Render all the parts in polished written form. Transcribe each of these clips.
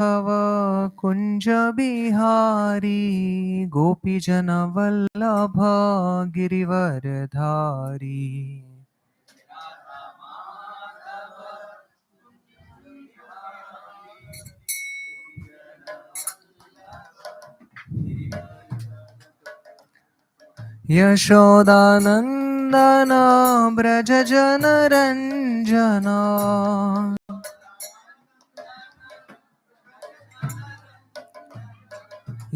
तव कुञ्ज बिहारी गोपी जन वल्लभ गिरिवरधारी। यशोदानन्दन व्रज जनरञ्जना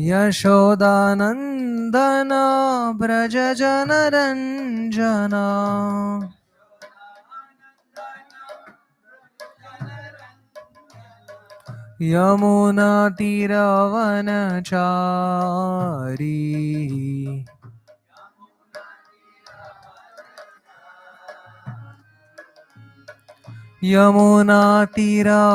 यशोदानन्दन व्रज जनरञ्जना। यमुना तीरवनचारी यमुना तीरवनचारी।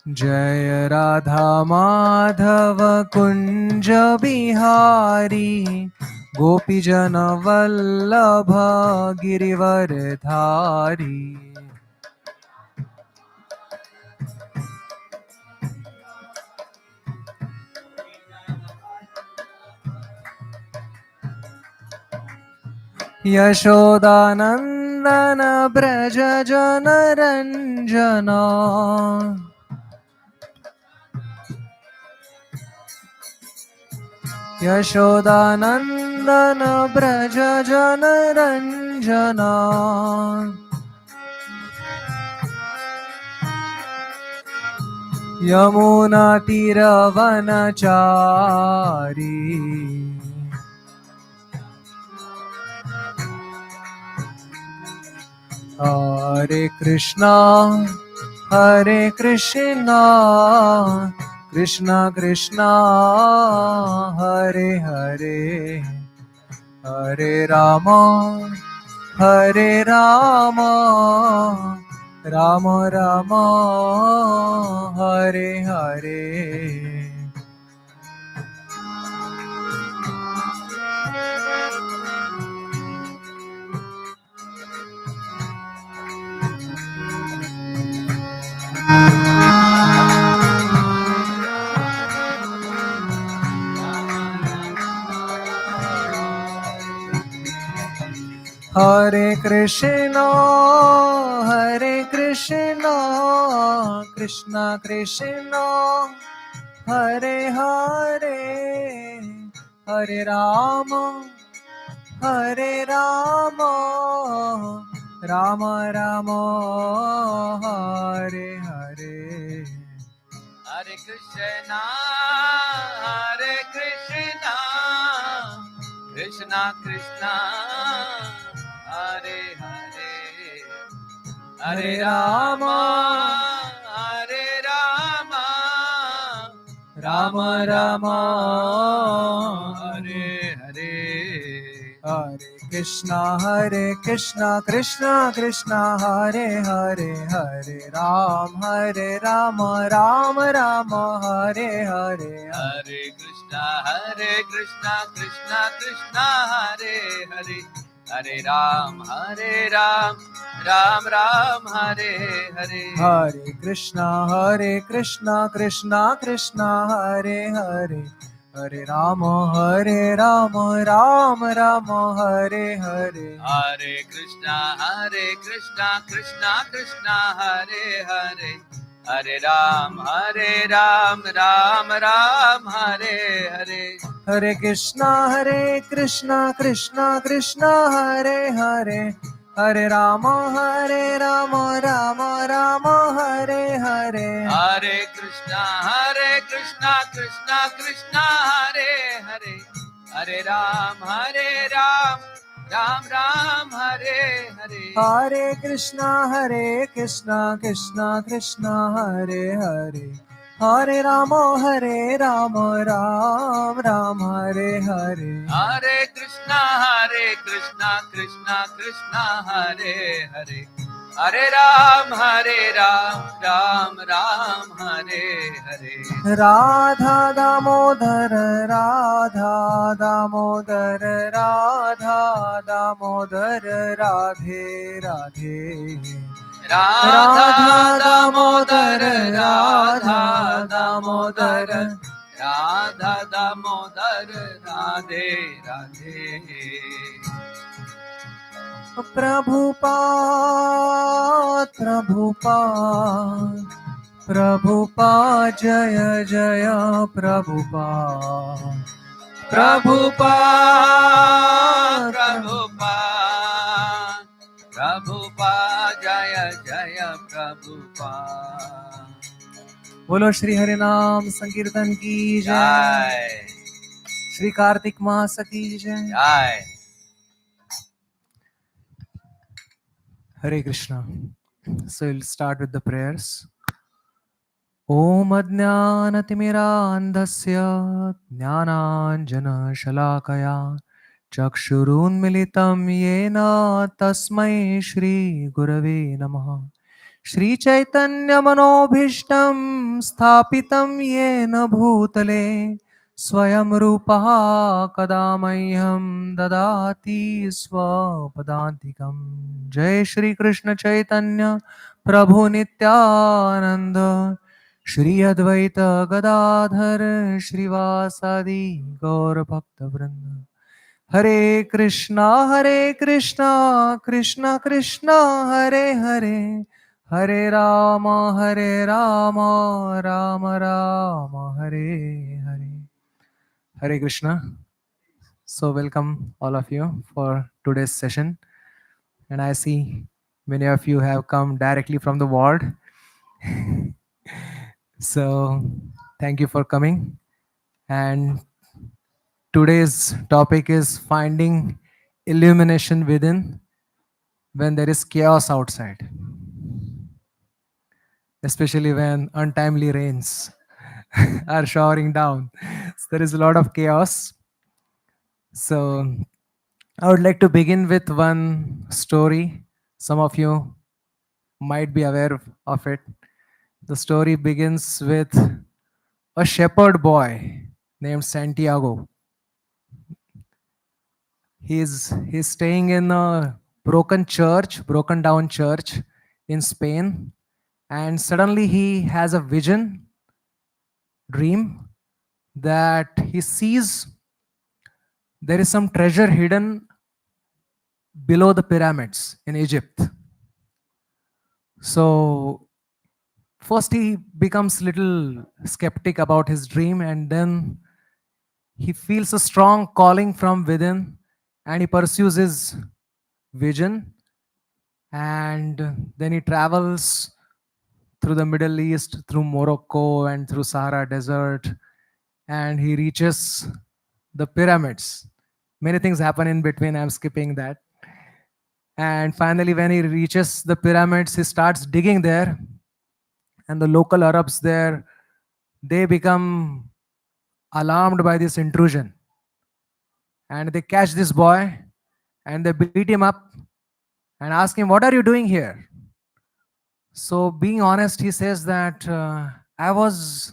जय राधा माधव कुंज बिहारी गोपी जन वल्लभ गिरिवरधारी। यशोदानन्दन व्रज जनरञ्जना यशोदानन्दन व्रज जनरञ्जना। यमुना तीरवनचारी हरे कृष्णा कृष्णा कृष्णा हरे हरे हरे राम राम राम हरे हरे। हरे कृष्णा कृष्णा कृष्णा हरे हरे हरे राम राम राम हरे हरे। हरे कृष्णा कृष्णा कृष्णा हरे हरे हरे राम राम राम हरे हरे। हरे कृष्णा कृष्णा कृष्णा हरे हरे हरे राम राम राम हरे हरे। हरे कृष्णा कृष्णा कृष्णा हरे हरे हरे राम राम राम हरे हरे। हरे कृष्णा कृष्णा कृष्णा हरे हरे हरे राम राम राम हरे हरे। हरे कृष्णा कृष्णा कृष्णा हरे हरे हरे राम राम राम हरे हरे। हरे कृष्णा कृष्णा कृष्णा हरे हरे हरे राम राम राम हरे हरे। हरे कृष्णा कृष्णा कृष्णा हरे हरे हरे राम राम राम हरे हरे। हरे कृष्णा कृष्णा कृष्णा हरे हरे हरे राम राम राम हरे हरे। हरे Krishna Krishna Krishna Hare Hare Hare Ram, Hare Ram, Ram Ram, Hare Hare. Radha Damodar Radha Damodar Radha Damodar Radhe Radhe Radha Radha Damodar, Damodar Radha Radha Damodar, Damodar Radha Damodar, Radhe Radhe. Prabhupada Prabhupada Prabhupada जय जय Prabhupada Prabhupada, Prabhupada Prabhupada, Prabhupada, Jaya Jaya Prabhupada. बोलो श्री हरि नाम संकीर्तन की जय Jai, श्री कार्तिक मास की जय Jai. Hare Krishna. So we'll start with the prayers. ॐ अज्ञानतिमिरान्धस्य ज्ञानाञ्जनशलाकया चक्षुरुन्मिलितं येन तस्मै श्रीगुरवे नमः श्रीचैतन्यमनोभीष्टं स्थापितं येन भूतले स्वयं रूपः कदा मह्यं ददाति स्वपदान्तिकं जय श्रीकृष्ण चैतन्य प्रभु नित्यानन्द श्री अद्वैत गदाधर श्रीवासादि गौर भक्त वृंद हरे Krishna Krishna Krishna Hare Hare Hare Ram Ram Ram Hare Hare Hare Krishna. So welcome all of you for today's session, and I see many of you have come directly from the ward. So thank you for coming. And today's topic is finding illumination within when there is chaos outside, especially when untimely rains are showering down. So there is a lot of chaos. So I would like to begin with one story. Some of you might be aware of it. The story begins with a shepherd boy named Santiago. He's staying in a broken down church in Spain, and suddenly he has a dream, that he sees there is some treasure hidden below the pyramids in Egypt. So first he becomes little skeptic about his dream, and then he feels a strong calling from within, and he pursues his vision. And then he travels through the Middle East, through Morocco, and through Sahara Desert, and he reaches the pyramids. Many things happen in between, I'm skipping that. And finally, when he reaches the pyramids, he starts digging there, and the local Arabs there, they become alarmed by this intrusion, and they catch this boy and they beat him up and ask him, "What are you doing here?" So, being honest, he says that I was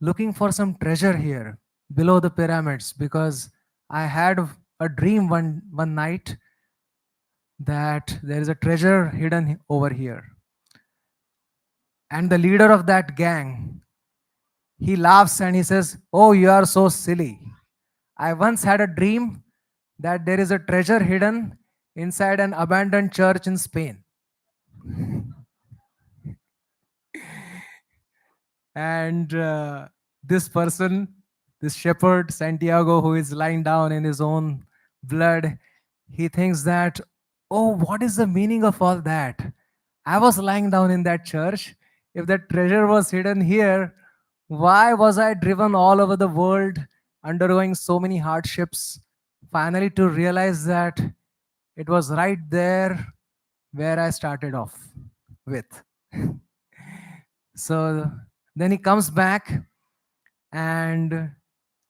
looking for some treasure here below the pyramids, because I had a dream one night that there is a treasure hidden over here. And the leader of that gang, he laughs and he says, "Oh, you are so silly. I once had a dream that there is a treasure hidden inside an abandoned church in Spain." And this person, this shepherd Santiago, who is lying down in his own blood, he thinks that, "Oh, what is the meaning of all that? I was lying down in that church. If that treasure was hidden here, why was I driven all over the world, undergoing so many hardships, finally to realize that it was right there where I started off with?" So then he comes back, and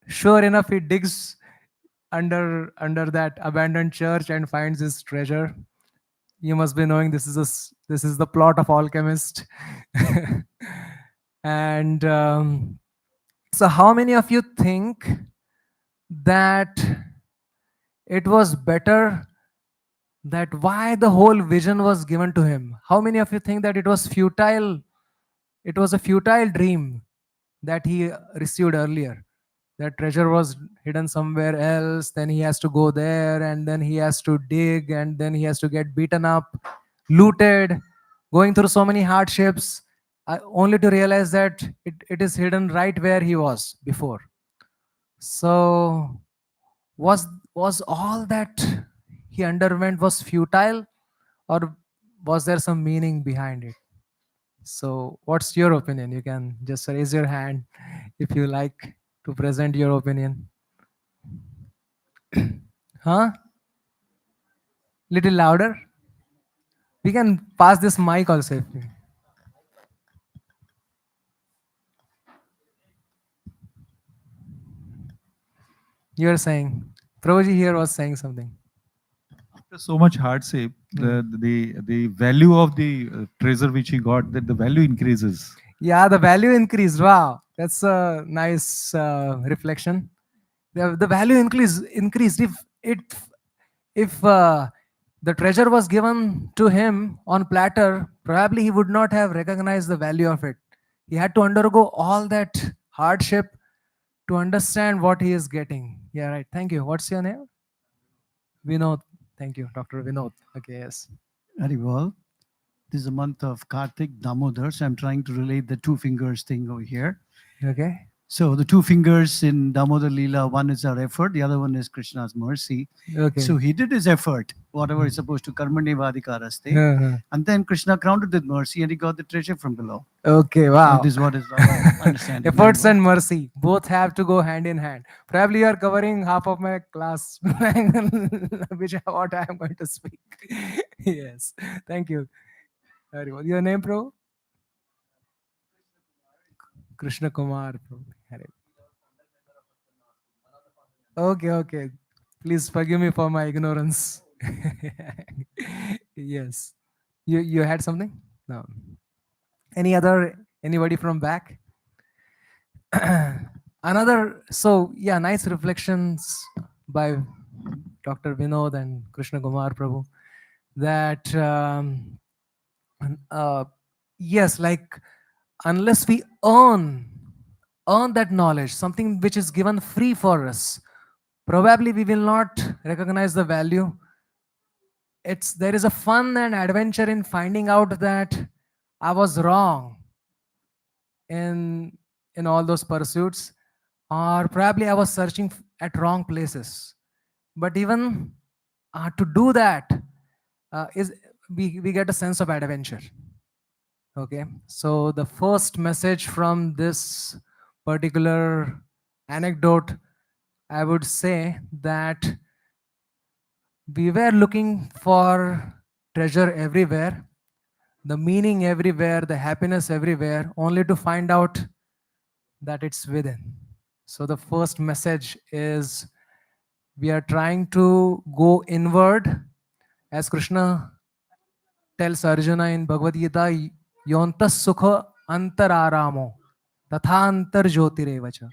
sure enough, he digs under that abandoned church and finds his treasure. You must be knowing this is the plot of Alchemist. And so, how many of you think that it was better, that why the whole vision was given to him? How many of you think that it was futile? It was a futile dream that he received earlier. That treasure was hidden somewhere else, then he has to go there, and then he has to dig, and then he has to get beaten up, looted, going through so many hardships, only to realize that it is hidden right where he was before. So was was all that he underwent was futile, or was there some meaning behind it? So what's your opinion? You can just raise your hand if you like to present your opinion. Huh? Little louder. We can pass this mic also if you're saying. Prabhuji here was saying something. After so much hardship, Hmm. the value of the treasure which he got, that the value increases. Yeah, the value increased. Wow, that's a nice reflection. The value increased. If the treasure was given to him on platter, probably he would not have recognized the value of it. He had to undergo all that hardship to understand what he is getting. Yeah, right. Thank you. What's your name? Vinod. Thank you, Dr. Vinod. Okay, yes. Very well. This is a month of Kartik Damodar, so I'm trying to relate the two fingers thing over here. Okay. So the two fingers in Damodar Leela, one is our effort, the other one is Krishna's mercy. Okay. So he did his effort, whatever is supposed to karmane vadikaraste, Uh-huh. and then Krishna crowned it with mercy and he got the treasure from below. Okay, wow. This is what is our understanding. Very Efforts well. and mercy both have to go hand in hand. Probably you are covering half of my class, which is what I am going to speak. Yes, thank you. Very well. Your name, bro? Krishna Kumar. Bro. Okay, okay. Please forgive me for my ignorance. Yes. You had something? No. Anybody from back? Another, so yeah, nice reflections by Dr. Vinod and Krishna Kumar Prabhu, that uh, yes, like unless we earn that knowledge, something which is given free for us, probably we will not recognize the value. It's There is a fun and adventure in finding out that I was wrong in all those pursuits, or probably I was searching at wrong places. But even to do that is we get a sense of adventure. Okay, so the first message from this particular anecdote, I would say that we were looking for treasure everywhere, the meaning everywhere, the happiness everywhere, only to find out that it's within. So the first message is we are trying to go inward, as Krishna tells Arjuna in Bhagavad Gita, Yontas Sukha Antararamo, Tatha Antar Jyotirevacha.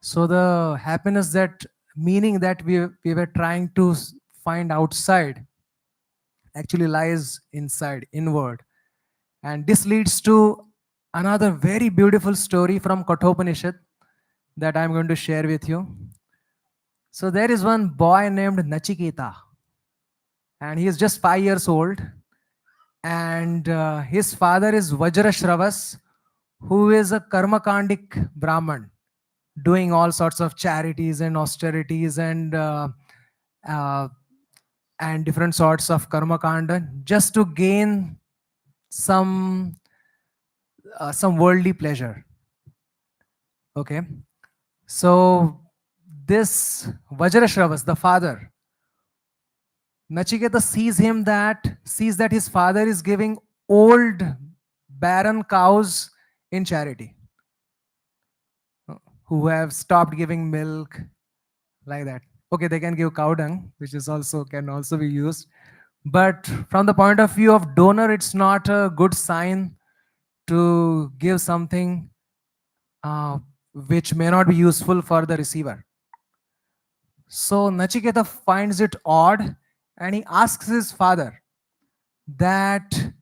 So the happiness, that meaning that we were trying to find outside, actually lies inside, inward. And this leads to another very beautiful story from Kathopanishad that I'm going to share with you. So there is one boy named Nachiketa, and he is just 5 years old. And his father is Vajrashravas, who is a Karmakandik Brahman, doing all sorts of charities and austerities uh, and different sorts of Karmakanda just to gain some some worldly pleasure. Okay, so this Vajrashravas, the father, Nachiketa sees that his father is giving old barren cows in charity, who have stopped giving milk, like that. Okay, they can give cow dung, which is also can also be used, But from the point of view of donor, it's not a good sign to give something uh, which may not be useful for the receiver. So Nachiketa finds it odd and he asks his father that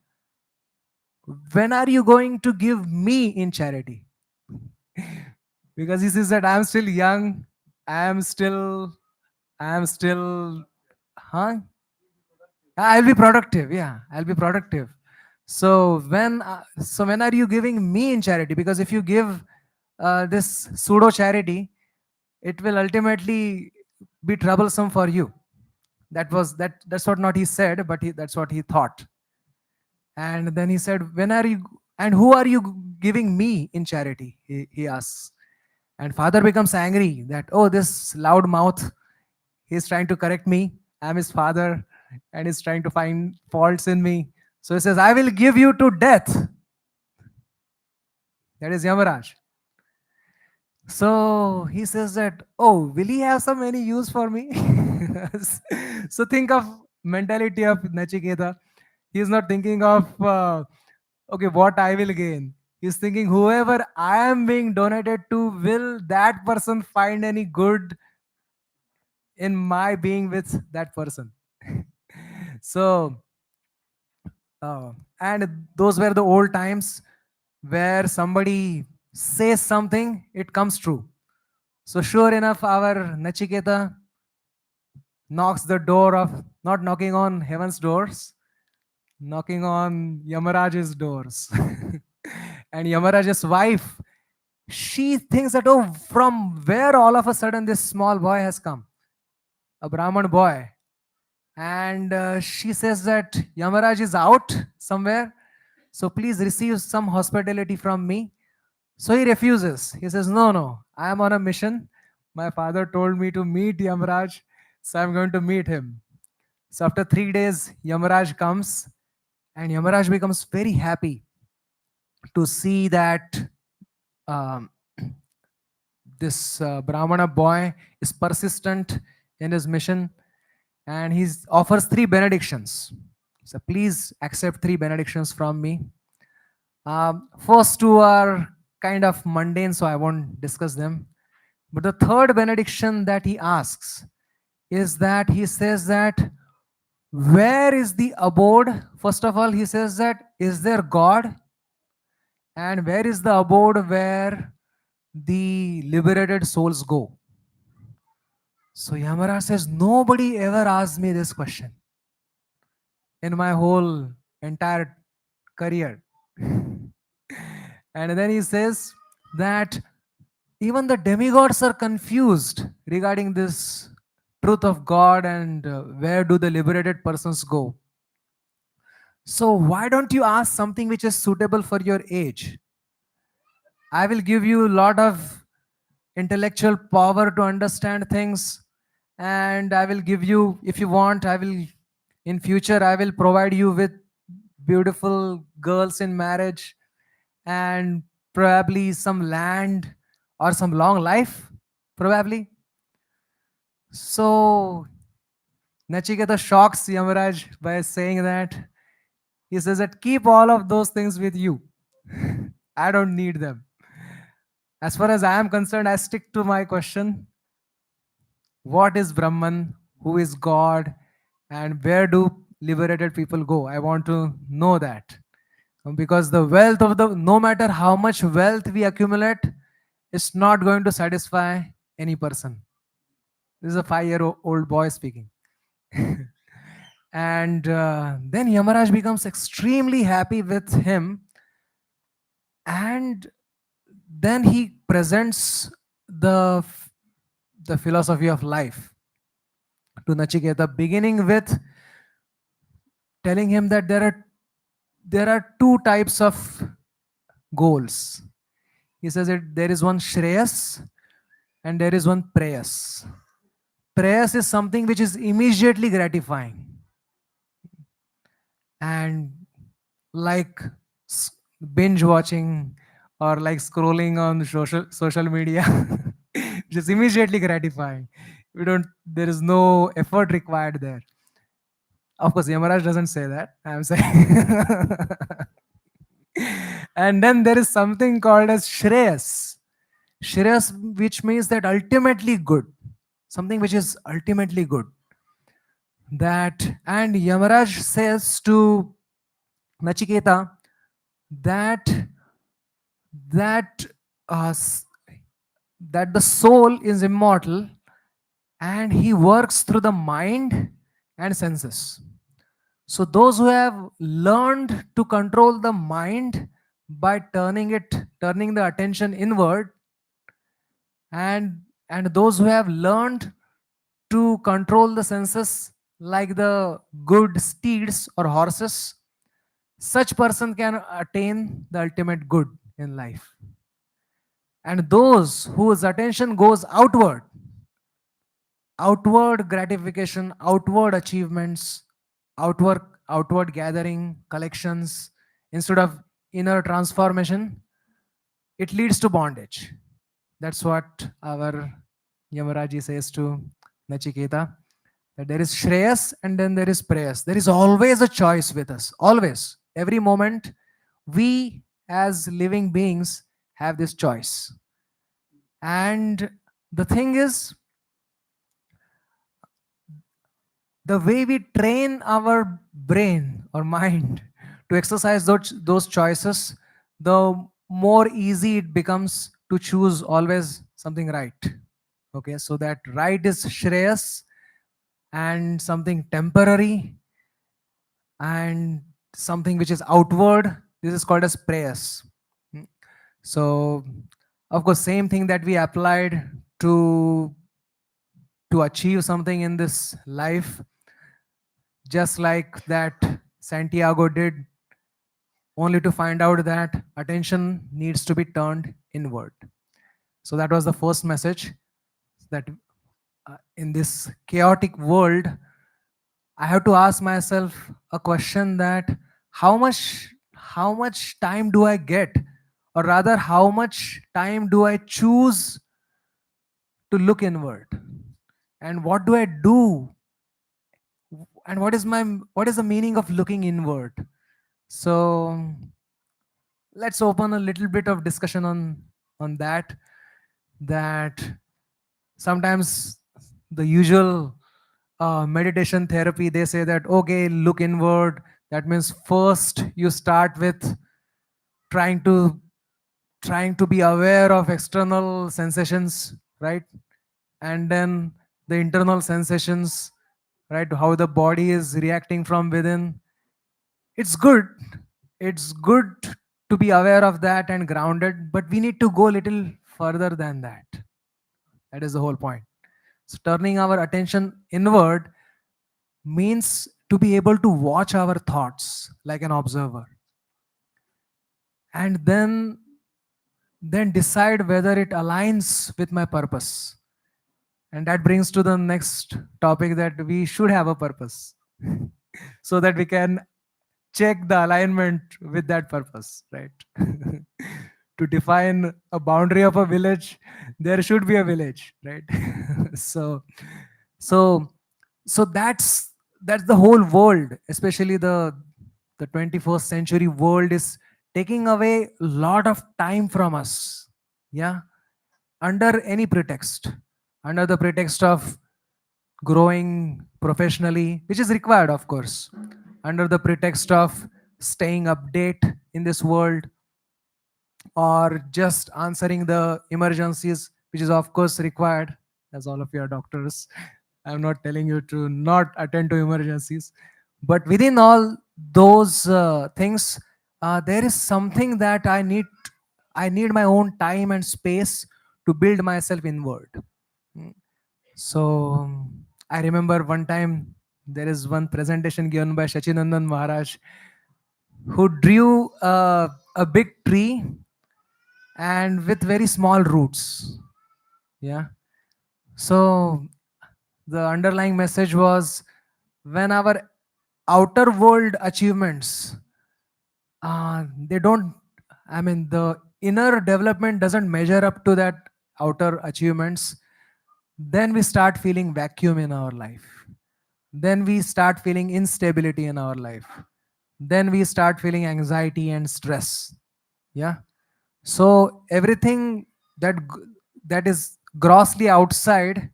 when are you going to give me in charity? Because he says that I'm still young, I am still, huh? I'll be productive. Yeah, I'll be productive. So when are you giving me in charity? Because if you give this pseudo charity, it will ultimately be troublesome for you. That's what not he said, but that's what he thought. And then he said, when are you and who are you giving me in charity? He asks. And father becomes angry that, oh, this loud mouth, he's trying to correct me. I'm his father and he's trying to find faults in me. So he says, I will give you to death. That is Yamaraj. So he says that, oh, will he have some any use for me? So think of mentality of Nachiketa. He is not thinking of, okay, what I will gain. He's thinking whoever I am being donated to, will that person find any good in my being with that person? So, and those were the old times where somebody says something, it comes true. So sure enough, our Nachiketa knocks the door of, not knocking on heaven's doors, knocking on Yamaraj's doors. And Yamaraj's wife, she thinks that, oh, from where all of a sudden this small boy has come, a Brahman boy. And she says that Yamaraj is out somewhere, so please receive some hospitality from me. So he refuses. He says, no, no, I am on a mission. My father told me to meet Yamaraj, so I'm going to meet him. So after 3 days, Yamaraj comes, and Yamaraj becomes very happy to see that um, this Brahmana boy is persistent in his mission, and he offers three benedictions. So please accept three benedictions from me. First two are kind of mundane, so I won't discuss them. But the third benediction that he asks is that he says that, where is the abode? First of all, he says that, is there God? And where is the abode where the liberated souls go? So Yamara says, nobody ever asked me this question in my whole entire career. And then he says that even the demigods are confused regarding this truth of God and where do the liberated persons go. So why don't you ask something which is suitable for your age? I will give you a lot of intellectual power to understand things, and I will give you, if you want, I will, in future, I will provide you with beautiful girls in marriage and probably some land or some long life, probably. So Nachiketa shocks Yamaraj by saying that, he says that, keep all of those things with you. I don't need them. As far as I am concerned, I stick to my question. What is Brahman? Who is God? And where do liberated people go? I want to know that. Because the wealth of the, no matter how much wealth we accumulate, it's not going to satisfy any person. This is a 5-year-old boy speaking. And then Yamaraj becomes extremely happy with him, and then he presents the philosophy of life to Nachiketa, beginning with telling him that there are two types of goals. He says that there is one Shreyas and there is one Prayas. Prayas is something which is immediately gratifying, and like binge watching or like scrolling on social media, which is immediately gratifying. We don't There is no effort required there. Of course, Yamaraj doesn't say that. I'm saying. And then there is something called as Shreyas. Shreyas, which means that ultimately good. Something which is ultimately good. That, and Yamaraj says to Nachiketa that that uh, s- that the soul is immortal and he works through the mind and senses. So those who have learned to control the mind by turning the attention inward, and those who have learned to control the senses like the good steeds or horses, such person can attain the ultimate good in life. And those whose attention goes outward gratification, outward achievements, outward outward gathering, collections, instead of inner transformation, it leads to bondage. That's what our Yamaraji says to Nachiketa, that there is Shreyas and then there is Preyas. There is always a choice with us. Always. Every moment, we as living beings have this choice. And the thing is, the way we train our brain or mind to exercise those choices, the more easy it becomes to choose always something right. Okay, so that right is Shreyas, and something temporary and something which is outward, this is called as Prayas. Mm. So, of course, same thing that we applied to achieve something in this life, just like that Santiago did, only to find out that attention needs to be turned inward. So that was the first message, that in this chaotic world, I have to ask myself a question, that how much time do I get, or rather how much time do I choose to look inward, and what do I do, and what is the meaning of looking inward. So let's open a little bit of discussion on that sometimes the usual meditation therapy, they say that okay, look inward. That means first you start with trying to trying to be aware of external sensations, right? And then the internal sensations, right? How the body is reacting from within. It's good. It's good to be aware of that and grounded, but we need to go a little further than that. That is the whole point. So turning our attention inward means to be able to watch our thoughts like an observer, and then decide whether it aligns with my purpose. And that brings to the next topic, that we should have a purpose so that we can check the alignment with that purpose, right? To define a boundary of a village, there should be a village, right? so so so that's the whole world, especially the 21st century world is taking away a lot of time from us. Yeah, under any pretext, under the pretext of growing professionally, which is required, of course, under the pretext of staying update in this world, or just answering the emergencies, which is of course required, as all of you are doctors. I'm not telling you to not attend to emergencies, but within all those things, there is something that I need my own time and space to build myself inward. Mm. So I remember one time there is one presentation given by Shachinandan Maharaj, who drew a big tree and with very small roots. Yeah. So the underlying message was, when our outer world achievements, they don't, I mean, the inner development doesn't measure up to that outer achievements, then we start feeling vacuum in our life. then we start feeling instability in our life. Then we start feeling anxiety and stress. Yeah. So everything that is grossly outside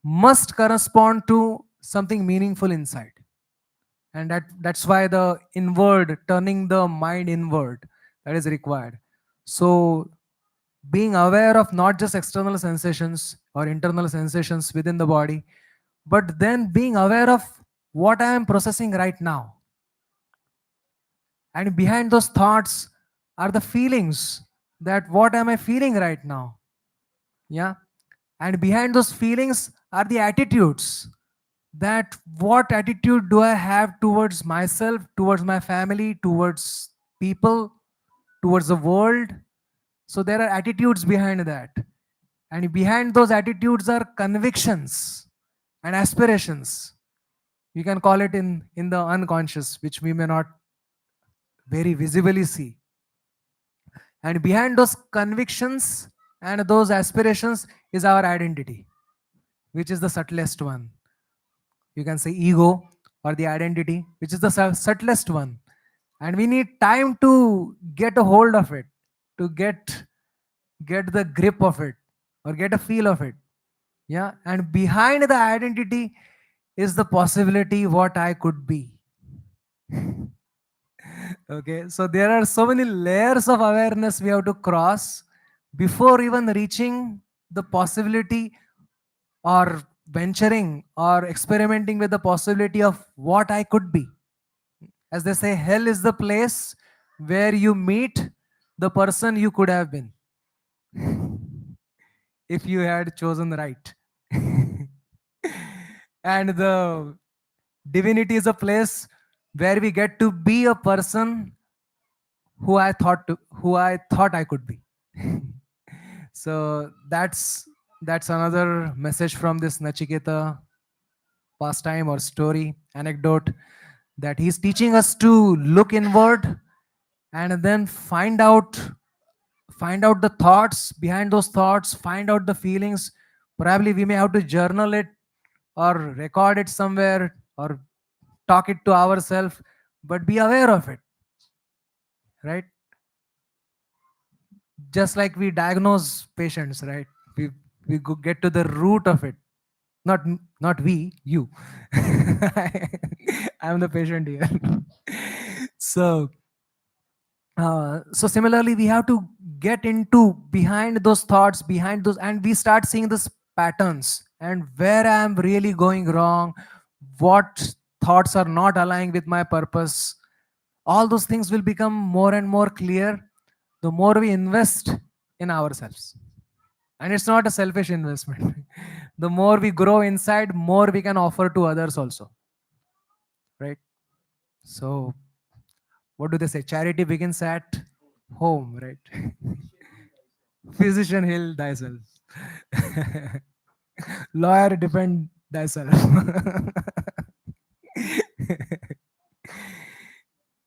must correspond to something meaningful inside. And that's why the inward, turning the mind inward, that is required. So being aware of not just external sensations or internal sensations within the body, but then being aware of what I am processing right now. And behind those thoughts are the feelings, that what am I feeling right now? Yeah. And behind those feelings are the attitudes, that what attitude do I have towards myself, towards my family, towards people, towards the world. So there are attitudes behind that. And behind those attitudes are convictions and aspirations. You can call it in the unconscious, which we may not very visibly see. And behind those convictions and those aspirations is our identity, which is the subtlest one. You can say ego or the identity, which is the subtlest one. And we need time to get a hold of it, to get the grip of it, or get a feel of it. Yeah. And behind the identity is the possibility what I could be. Okay, so there are so many layers of awareness we have to cross before even reaching the possibility, or venturing or experimenting with the possibility of what I could be. As they say, hell is the place where you meet the person you could have been if you had chosen right. And the divinity is a place where we get to be a person who I thought I could be. So that's another message from this Nachiketa pastime or story anecdote, that he's teaching us to look inward and then find out the thoughts behind those thoughts, find out the feelings. Probably we may have to journal it or record it somewhere or talk it to ourselves, but be aware of it, right? Just like we diagnose patients, right? We get to the root of it. Not we, you. I'm the patient here. So so similarly, we have to get into behind those thoughts, behind those, and we start seeing these patterns, and where I am really going wrong, what thoughts are not aligning with my purpose. All those things will become more and more clear the more we invest in ourselves. And it's not a selfish investment. The more we grow inside, more we can offer to others also, right? So what do they say? Charity begins at home, right? Physician, heal thyself. Lawyer, defend thyself.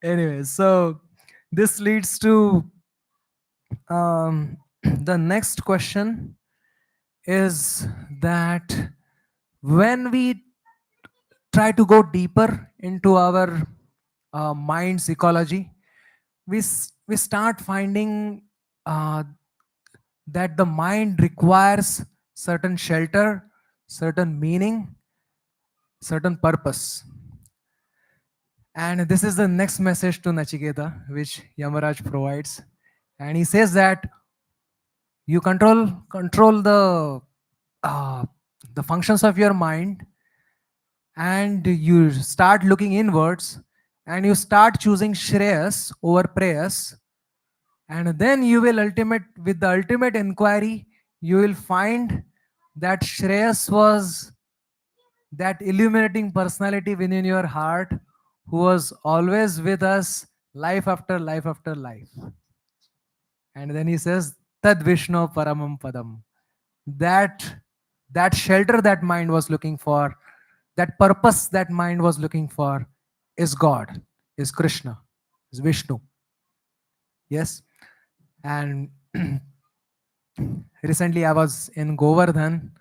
Anyway, so this leads to the next question is that when we try to go deeper into our mind's ecology, we start finding uh, that the mind requires certain shelter, certain meaning, certain purpose. And this is the next message to Nachiketa, which Yamaraj provides. And he says that you control uh, the functions of your mind, and you start looking inwards, and you start choosing Shreyas over Preyas, and then you will with the ultimate inquiry, you will find that Shreyas was that illuminating personality within your heart who was always with us life after life after life. And then he says, Tad Vishnu Paramam Padam. That that shelter that mind was looking for, that purpose that mind was looking for, is God, is Krishna, is Vishnu. Yes. And recently I was in Govardhan,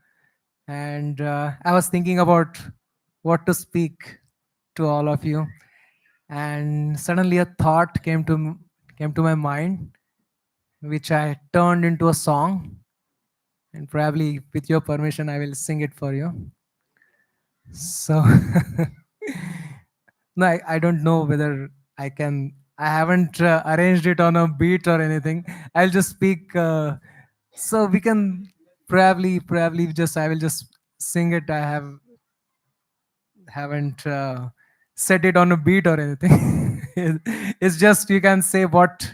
and I was thinking about what to speak to all of you. And suddenly a thought came to my mind, which I turned into a song. And probably, with your permission, I will sing it for you. So, no, I don't know whether I can. I haven't arranged it on a beat or anything. I'll just speak. So we can probably just I will just sing it. I haven't set it on a beat or anything. It's just you can say what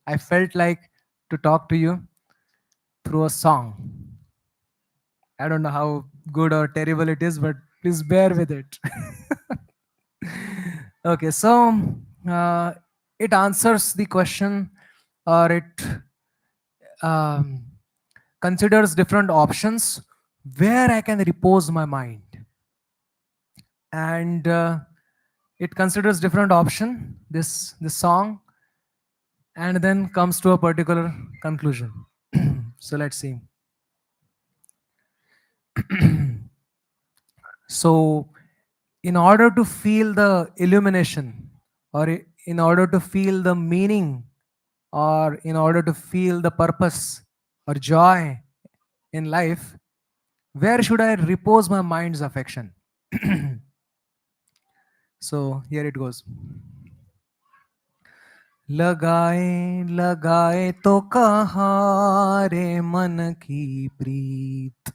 I felt like to talk to you through a song. I don't know how good or terrible it is, but please bear with it. Okay, so uh, it answers the question, or it um, considers different options where I can repose my mind, and it considers different option. This song, and then comes to a particular conclusion. So let's see. So, in order to feel the illumination, or in order to feel the meaning, or in order to feel the purpose or joy in life, where should I repose my mind's affection? So, here it goes. लगाए लगाए तो कहाँ रे मन की प्रीत,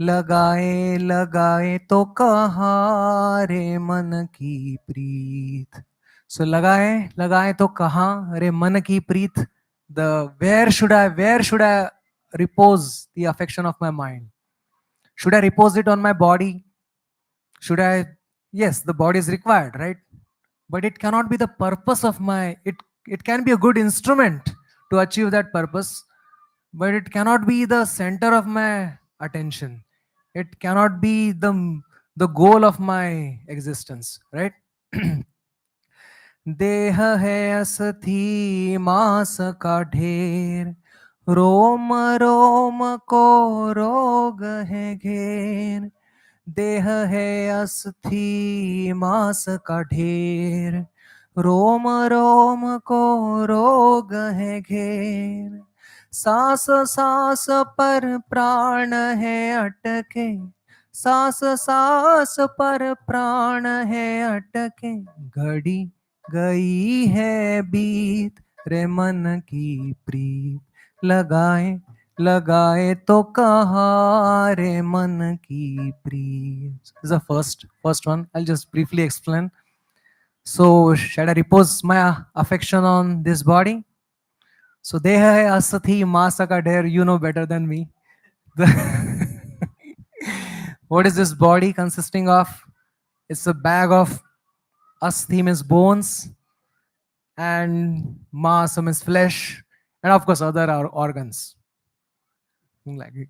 लगाए लगाए तो कहाँ रे मन की प्रीत. So लगाए लगाए तो कहाँ रे मन की प्रीत. The where should I repose the affection of my mind? Should I repose it on my body? Should I? Yes, the body is required, right? But it cannot be the purpose of my. It can be a good instrument to achieve that purpose, but it cannot be the center of my attention. It cannot be the goal of my existence, right? देह है अस्थि मांस का ढेर, रोम रोम को रोग है घेर. देह है अस्थि मांस का ढेर, रोम रोम को रोग है घेर. सांस सांस पर प्राण है अटके, सांस सांस पर प्राण है अटके. घड़ी गई है बीत रे मन की प्रीत, लगाए लगाए तो कहाँ रे मन की प्रीत. This is the first one. I'll just briefly explain. So, shall I repose my affection on this body? So, deha hai asathi masa ka dare. You know better than me. What is this body consisting of? It's a bag of asthi means bones, and masa means flesh, and of course other organs. Like it.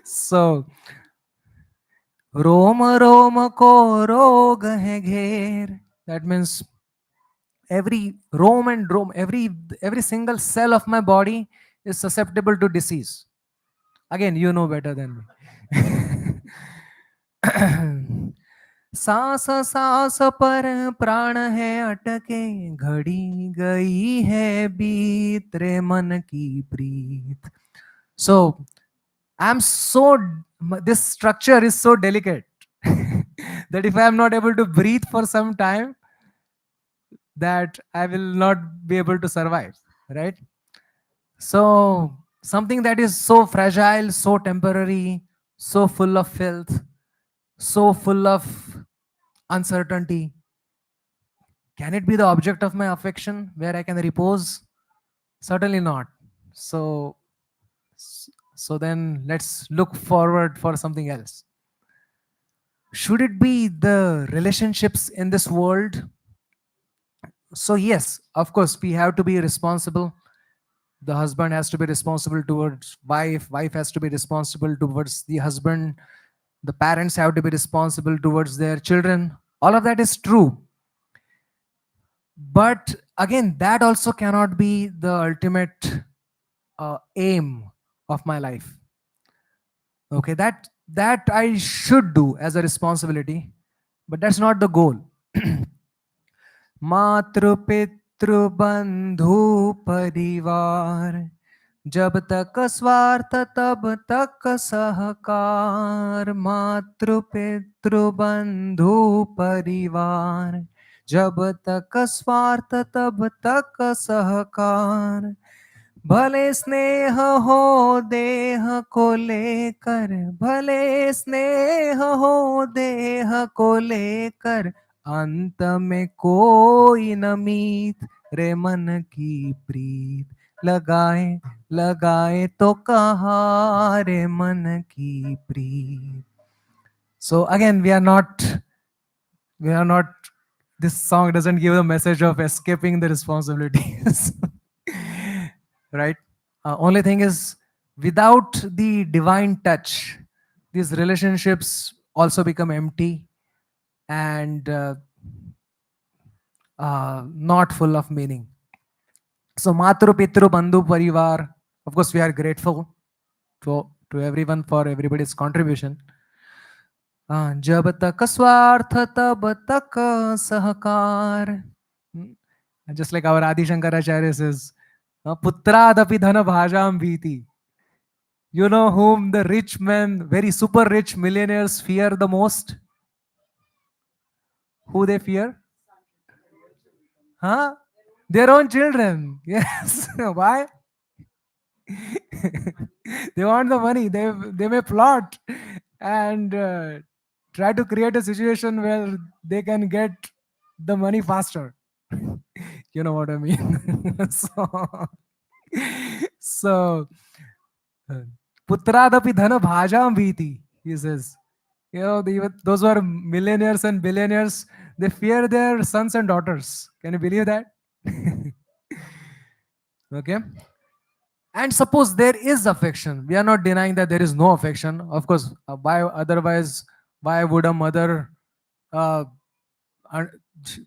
So, रोम रोम को रोग है घेर. That means every rome, every single cell of my body is susceptible to disease. Again, you know better than me. सांस सांस पर प्राण है अटके, घड़ी गई है बीत रे मन की प्रीत. So this structure is so delicate that if I am not able to breathe for some time, that I will not be able to survive, right? So something that is so fragile, so temporary, so full of filth, so full of uncertainty, can it be the object of my affection where I can repose? Certainly not. So then let's look forward for something else. Should it be the relationships in this world? So yes, of course, we have to be responsible. The husband has to be responsible towards wife has to be responsible towards the husband, the parents have to be responsible towards their children. All of that is true. But again, that also cannot be the ultimate aim of my life. Okay, that that I should do as a responsibility, but that's not the goal. मातृ पितृ बंधु परिवार, जब तक स्वार्थ तब तक सहकार। मातृ पितृ बंधु परिवार, जब तक स्वार्थ तब तक सहकार। भले स्नेह हो देह को लेकर, भले स्नेह हो देह को लेकर, अंत में कोई न मीत रे मन की प्रीत। लगाए लगाए तो कहाँ रे मन की प्रीत। So again, we are not, this song doesn't give the message of escaping the responsibilities. Right? Only thing is, without the divine touch, these relationships also become empty and not full of meaning. So matru pitru bandhu parivar, of course we are grateful to everyone for everybody's contribution. जब तक स्वार्थ तब तक सहकार. Just like our Adi Shankaracharya says, putradapi dhana bhajam viti. You know whom the rich men, very super rich millionaires fear the most? Who they fear? Huh? Their own children. Yes. Why? They want the money. They may plot and try to create a situation where they can get the money faster. You know what I mean? So putradapi dhana bhajam viti, he says. You know, those who are millionaires and billionaires, they fear their sons and daughters. Can you believe that? Okay. And suppose there is affection, we are not denying that there is no affection. Of course, why otherwise? Why would a mother, uh, uh, sh-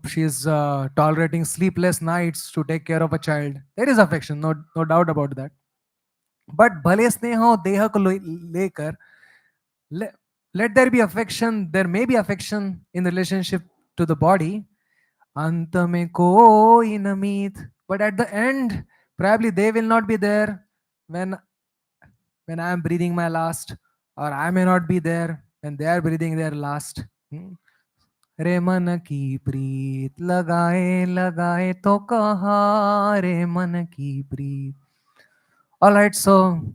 she's tolerating sleepless nights to take care of a child? There is affection, no doubt about that. But भले स्नेह हो देह को लेकर, let there be affection. There may be affection in relationship to the body. अंत में कोई न मीत. But at the end, probably they will not be there when I am breathing my last, or I may not be there when they are breathing their last. रे मन की प्रीत लगाए लगाए तो कहाँ रे मन की प्रीत. All right, so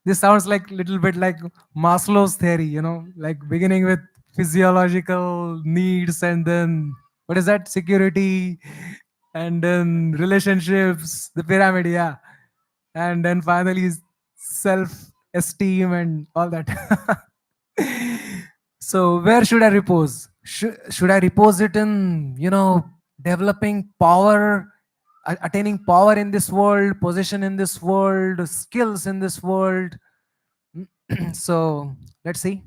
this sounds like little bit like Maslow's theory, like beginning with physiological needs, and then what is that? Security, and then relationships, the pyramid, yeah. And then finally self-esteem and all that. So where should I repose? Should I repose it in, developing power, attaining power in this world, position in this world, skills in this world? So let's see.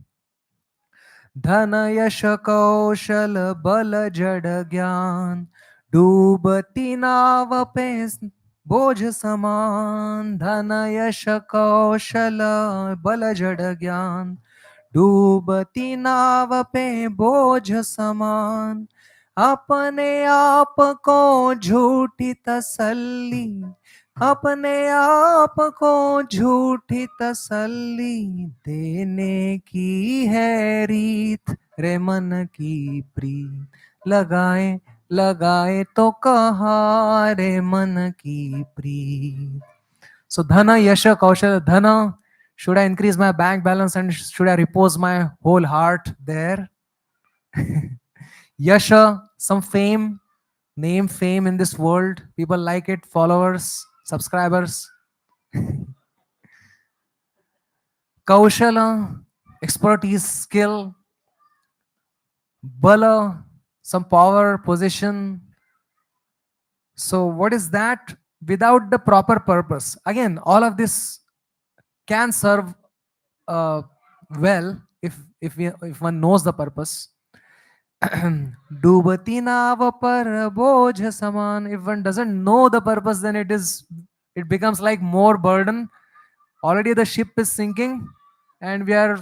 धन यश कौशल बल जड़ ज्ञान, डूबती नाव पे बोझ समान. धन यश कौशल बल जड़ ज्ञान, डूबती नाव पे बोझ समान. अपने आप को झूठी तसल्ली, अपने आप को झूठी तसल्ली देने की है रीत रे मन की प्रीत. लगाए लगाए तो कहाँ रे मन की प्रीत. So dhana yasha kaushal. Dhana, should I increase my bank balance and should I repose my whole heart there? Yasha, some fame, name, fame in this world. People like it, followers, subscribers. Kaushala, expertise, skill. Bala, some power, position. So what is that? Without the proper purpose. Again, all of this can serve well if one knows the purpose. डूबती नाव पर बोझ समान. If one doesn't know the purpose, then it becomes like more burden. Already the ship is sinking, and we are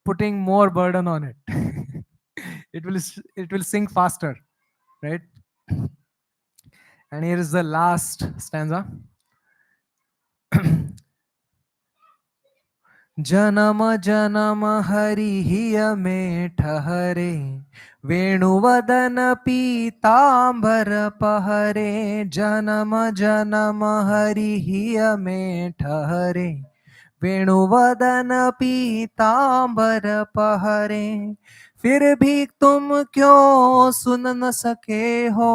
putting more burden on it. It will sink faster, right? And here is the last stanza. जनम जनम हरि हिय में ठहरे, वेणुवदन पीतांबर पहरे। जनम जनम हरि हिय में ठहरे, वेणुवदन पीतांबर पहरे। फिर भी तुम क्यों सुन न सके हो,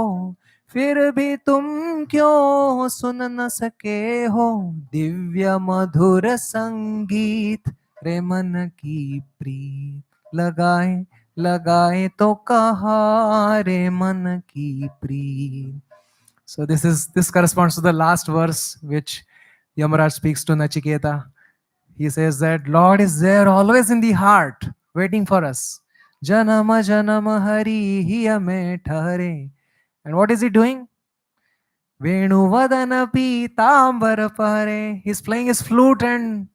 फिर भी तुम क्यों सुन न सके हो, दिव्य मधुर संगीत रे मन की प्रीत। लगाए लगाए तो कहाँ रे मन की प्रीत। So this corresponds to the last verse which Yamaraj speaks to Nachiketa. He says that Lord is there always in the heart, waiting for us. Janama janama hari hiya mein thare. And what is he doing? Venu vadana pitambar pare. He's playing his flute and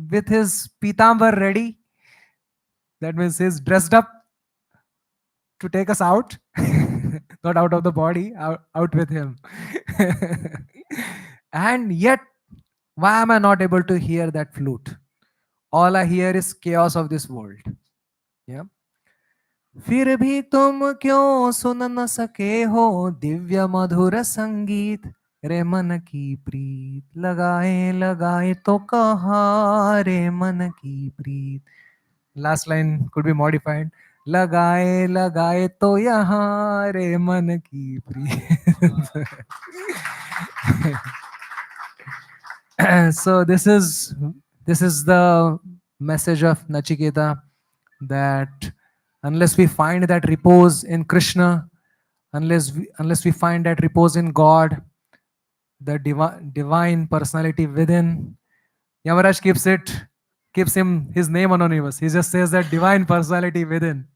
with his pitambar ready. That means he's dressed up to take us out. Not out of the body, out with him. And yet, why am I not able to hear that flute? All I hear is chaos of this world. Yeah. फिर भी तुम क्यों सुन न सके हो, दिव्य मधुर संगीत रे मन की प्रीत। लगाए लगाए तो कहाँ रे मन की प्रीत। Last line could be modified. लगाए लगाए तो यहाँ रे मन की प्रीत। So this is the message of Nachiketa, that unless we find that repose in Krishna, unless we find that repose in God, the divine personality within, Yamaraj keeps him his name anonymous. He just says that divine personality within,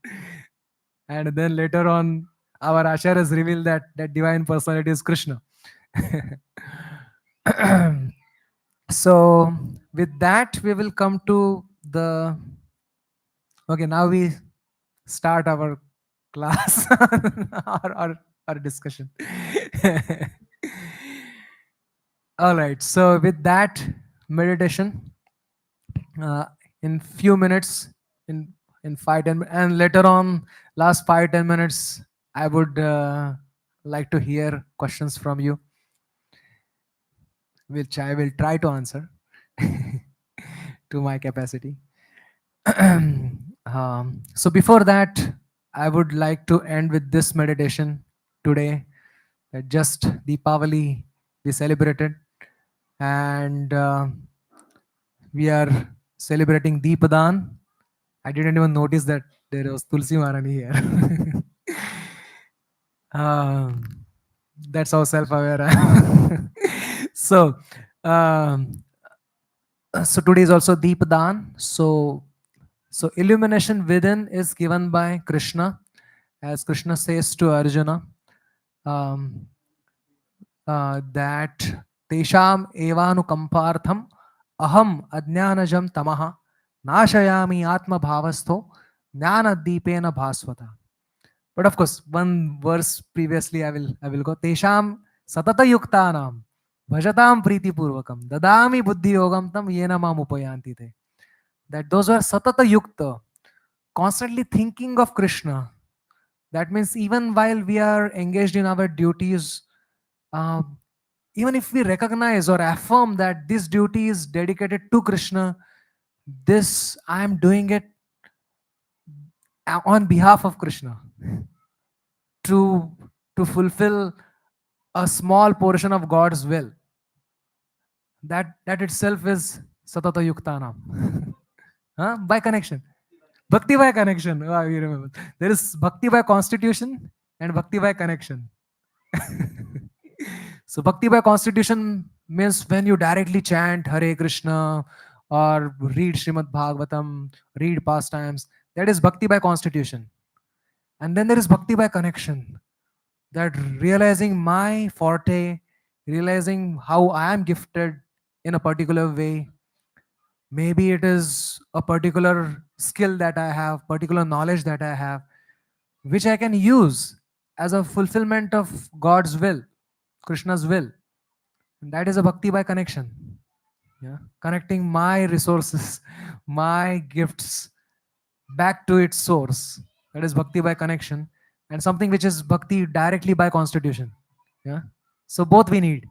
and then later on, our acharyas reveal that that divine personality is Krishna. So with that, we will come to the. Okay, now we start our class our discussion. All right. So with that meditation, in few minutes, in 5-10, and later on, last 5-10 minutes, I would like to hear questions from you, which I will try to answer to my capacity. So before that, I would like to end with this meditation today. That just Deepavali we celebrated, and we are celebrating Deepadan. I didn't even notice that there was Tulsi Maharani here. Um, that's how self-aware I am. So, so today is also Deepadan. So illumination within is given by Krishna, as Krishna says to Arjuna, um, that Tesham evanukampartham aham ajnanajam tamaha nashayami atma bhavastho jnana deepena bhasvata. But of course, one verse previously I will go. Tesham satata yuktanam bhajatam priti purvakam dadami buddhi yogam tam yena mam upayanti te. That those who are satata yukta, constantly thinking of Krishna. That means even while we are engaged in our duties, uh, even if we recognize or affirm that this duty is dedicated to Krishna, this I am doing it on behalf of Krishna, to fulfill a small portion of God's will. That itself is satata yuktanam. Huh? By connection. Bhakti by connection. Ah, you remember. There is bhakti by constitution and bhakti by connection. So bhakti by constitution means when you directly chant Hare Krishna or read Srimad Bhagavatam, read pastimes, that is bhakti by constitution. And then there is bhakti by connection, that realizing my forte, realizing how I am gifted in a particular way, Maybe it is a particular skill that I have, particular knowledge that I have, which I can use as a fulfillment of God's will, Krishna's will. And that is a bhakti by connection. Yeah, connecting my resources, my gifts back to its source. That is bhakti by connection, and something which is bhakti directly by constitution. Yeah. So both we need.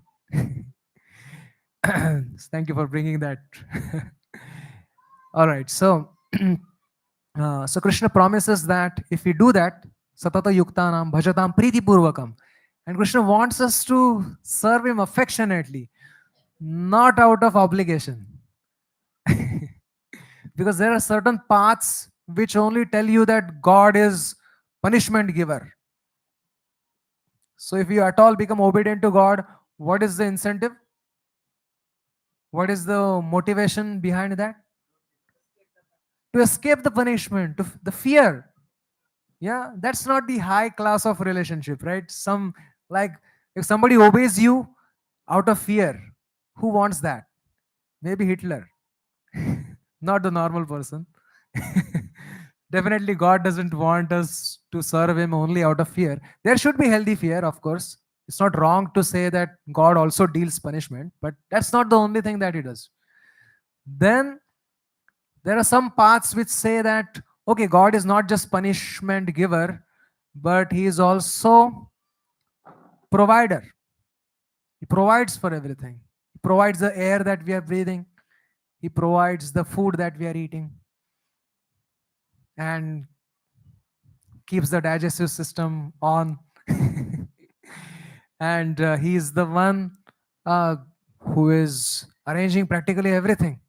Thank you for bringing that. All right. So, so Krishna promises that if we do that, satata yuktanam bhajatam priti purvakam, and Krishna wants us to serve him affectionately, not out of obligation. Because there are certain paths which only tell you that God is punishment giver. So if you at all become obedient to God, what is the incentive? What is the motivation behind that? To escape the punishment, to the fear. Yeah, that's not the high class of relationship, right? Some, like, if somebody obeys you out of fear, who wants that? Maybe Hitler, not the normal person. Definitely, God doesn't want us to serve Him only out of fear. There should be healthy fear, of course. It's not wrong to say that God also deals punishment, but that's not the only thing that He does. Then there are some paths which say that, okay, God is not just punishment giver, but He is also provider. He provides for everything. He provides the air that we are breathing. He provides the food that we are eating, and keeps the digestive system on. And he is the one uh, who is arranging practically everything,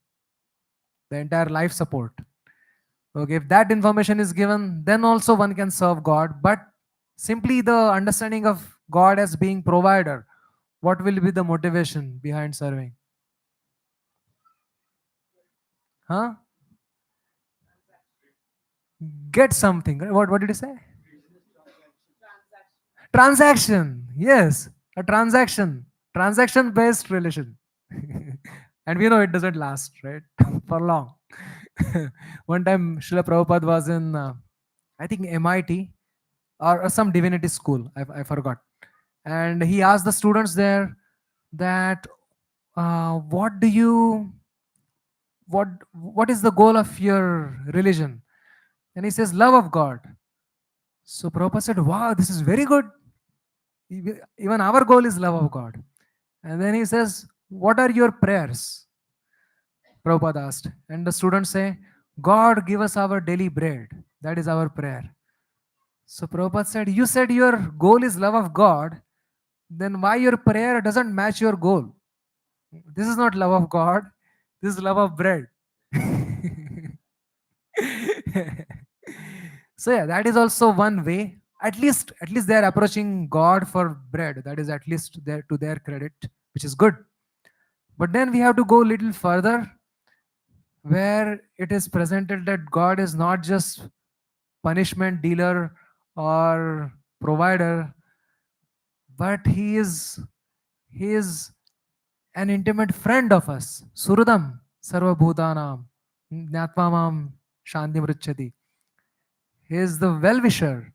the entire life support. Okay, if that information is given, then also one can serve God. But simply the understanding of God as being provider, what will be the motivation behind serving? Huh? Get something. What did you say? Transaction. Yes, a transaction based relation. And we know it doesn't last, right? For long. One time Srila Prabhupada was in I think MIT, or some divinity school, I forgot, and he asked the students there that what do you what is the goal of your religion? And he says, love of God. So Prabhupada said, wow, this is very good. Even our goal is love of God. And then he says, what are your prayers? Prabhupada asked. And the students say, God, give us our daily bread. That is our prayer. So Prabhupada said, you said your goal is love of God. Then why your prayer doesn't match your goal? This is not love of God. This is love of bread. So yeah, that is also one way. At least they are approaching God for bread. That is at least there to their credit, which is good. But then we have to go a little further, where it is presented that God is not just punishment dealer or provider, but he is an intimate friend of us. Surudam sarva bhutanam jnatva shanti mruchati. He is the well-wisher.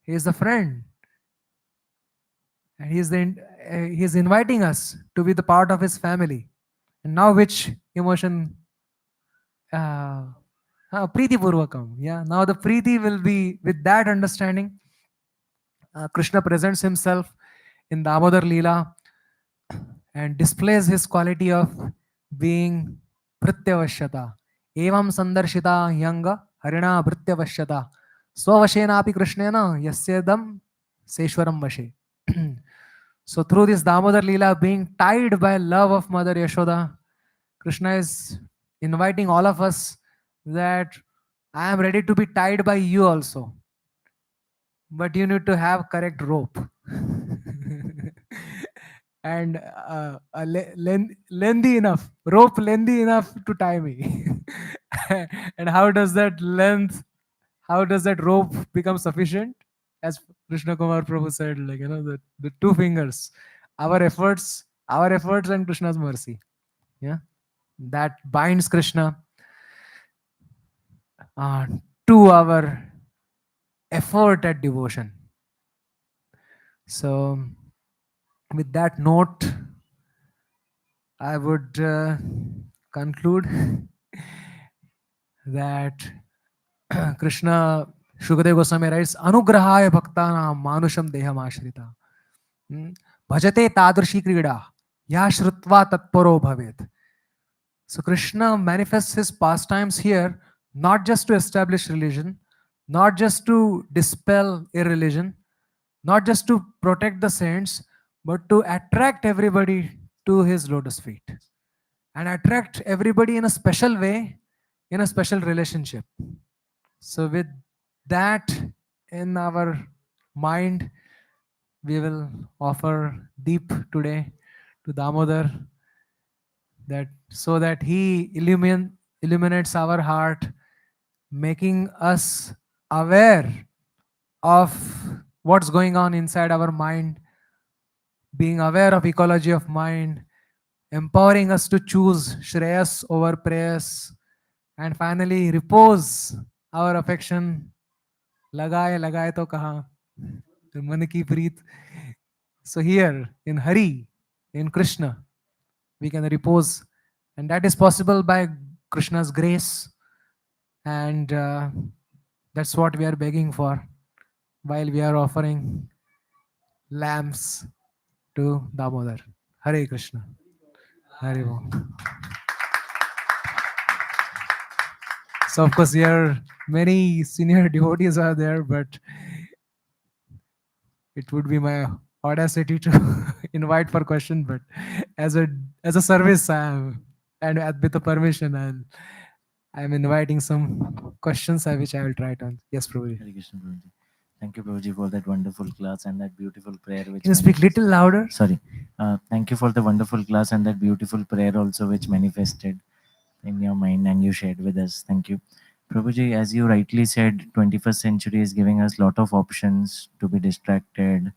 He is the friend, and he is inviting us to be the part of his family. And now, which emotion? Uh, Preeti Purvakam. Yeah. Now the Preeti will be with that understanding. Krishna presents himself in Damodar Leela and displays his quality of being Bhrityavashyata. Evam Sandarshita Yanga Harina Bhrityavashyata. Swavashenapi Krishnena Yasyadam Seshwaram Vashe. So through this Damodar Leela, being tied by love of Mother Yashoda, Krishna is inviting all of us that I am ready to be tied by you also, but you need to have correct rope. And lengthy enough rope, lengthy enough to tie me. And how does that rope become sufficient? As Krishna Kumar Prabhu said, like, the two fingers, our efforts and Krishna's mercy. Yeah. that binds Krishna uh, to our effort at devotion. So, with that note, I would conclude that Krishna, Shukadeva Goswami writes, Anugrahaya bhaktana manusham deham ashrita. Bhajate tadrushi krida, ya shrutva tatparo bhavet. So Krishna manifests his pastimes here not just to establish religion, not just to dispel irreligion, not just to protect the saints, but to attract everybody to his lotus feet and attract everybody in a special way, in a special relationship. So, with that in our mind, we will offer deep today to Damodar, that so that he illuminates our heart, making us aware of what's going on inside our mind, being aware of ecology of mind, empowering us to choose Shreyas over Preyas, and finally repose our affection. Lagaye lagaye to kaha, मन की प्रीत. So here in Hari, in Krishna, we can repose, and that is possible by Krishna's grace, and that's what we are begging for while we are offering lamps to Damodar. Hare Krishna. Hare Bol. So of course here many senior devotees are there, but it would be my audacity to invite for question. But as a service, and with the permission, I'm inviting some questions which I will try to answer. Yes, Prabhu. Hare Krishna, Prabhuji. Thank you, Prabhuji, for that wonderful class and that beautiful prayer. Which Can you speak little louder? Sorry. Thank you for the wonderful class and that beautiful prayer also, which manifested in your mind and you shared with us. Thank you. Prabhuji, as you rightly said, 21st century is giving us lot of options to be distracted,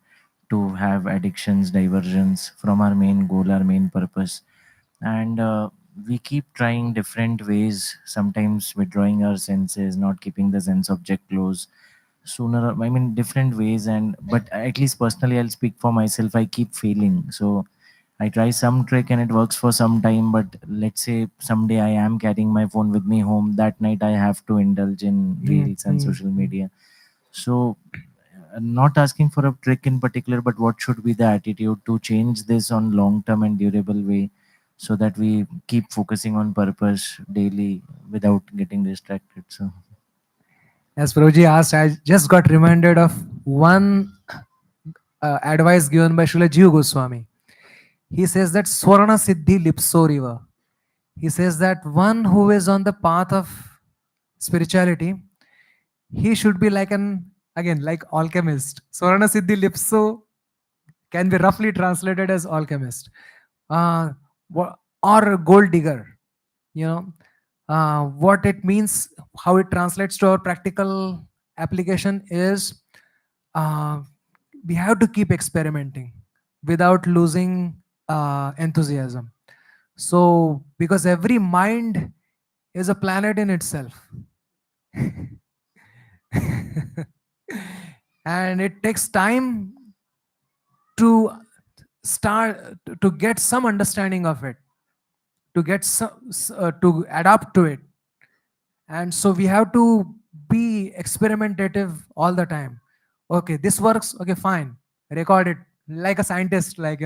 to have addictions, diversions from our main goal, our main purpose. And we keep trying different ways, sometimes withdrawing our senses, not keeping the sense object close, sooner I mean different ways. And but at least personally, I'll speak for myself, I keep failing. So I try some trick and it works for some time, but let's say someday I am carrying my phone with me home, that night I have to indulge in reels and social media. So not asking for a trick in particular, but what should be the attitude to change this on long term and durable way, so that we keep focusing on purpose daily without getting distracted. So As Prabhuji asked, I just got reminded of one advice given by Srila Jiva Goswami. He says that Swarna Siddhi Lipsoriva. He says that one who is on the path of spirituality, he should be like like alchemist. Swarna Siddhi Lipso can be roughly translated as alchemist, uh, or gold digger. You know, what it means, how it translates to our practical application is, uh, we have to keep experimenting without losing enthusiasm. So because every mind is a planet in itself. And it takes time to start to get some understanding of it, to get to adapt to it. And so we have to be experimentative all the time. Okay, this works, okay, fine, record it, like a scientist, like,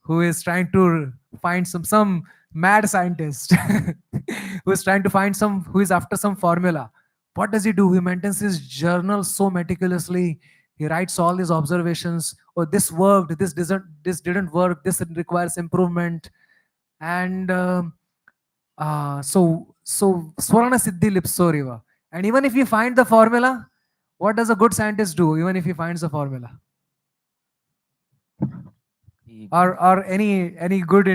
who is trying to find some mad scientist who is trying to find who is after some formula. What does he do? He maintains his journal so meticulously. He writes all his observations. Oh, this worked, this didn't work, this requires improvement. And so Swarna Siddhi Lipsoriva. And even if you find the formula, what does a good scientist do even if he finds the formula? Or any good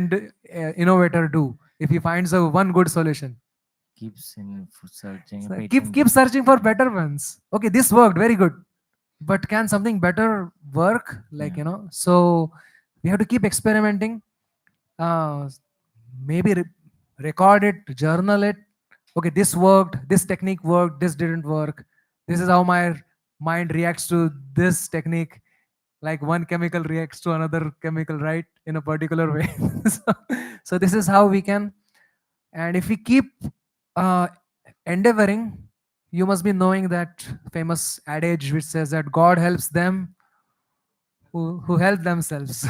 innovator do if he finds a one good solution? keeps in searching. So keep searching for better ones. Okay, this worked, very good. But can something better work? Like, Yeah. so we have to keep experimenting. Uh, maybe record it, journal it. Okay, this worked, this technique worked, this didn't work. This is how my mind reacts to this technique. Like one chemical reacts to another chemical, right? In a particular way. so, so this is how we can. And if we keep uh, endeavoring, you must be knowing that famous adage which says that God helps them who help themselves.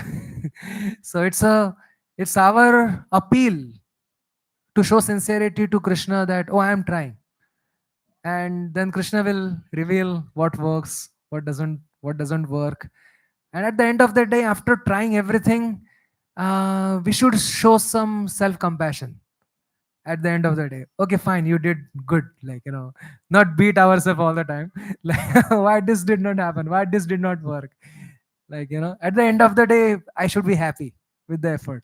So it's our appeal to show sincerity to Krishna that, oh, I am trying. And then Krishna will reveal what works, what doesn't work. And at the end of the day, after trying everything, we should show some self-compassion at the end of the day. Okay, fine, you did good. Like, not beat ourselves all the time. Like, why this did not happen? Why this did not work? Like, at the end of the day, I should be happy with the effort.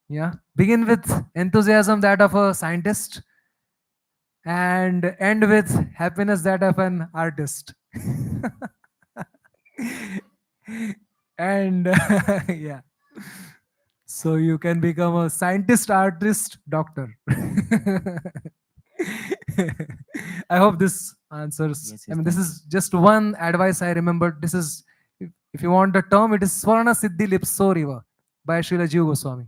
Yeah. Begin with enthusiasm that of a scientist and end with happiness that of an artist. And yeah. So you can become a scientist, artist, doctor. I hope this answers. Yes, I yes, mean, this thank you. is just one advice I remembered. This is, if you want the term, it is Swarna Siddhi Lipso Riva by Srila Jiva Goswami.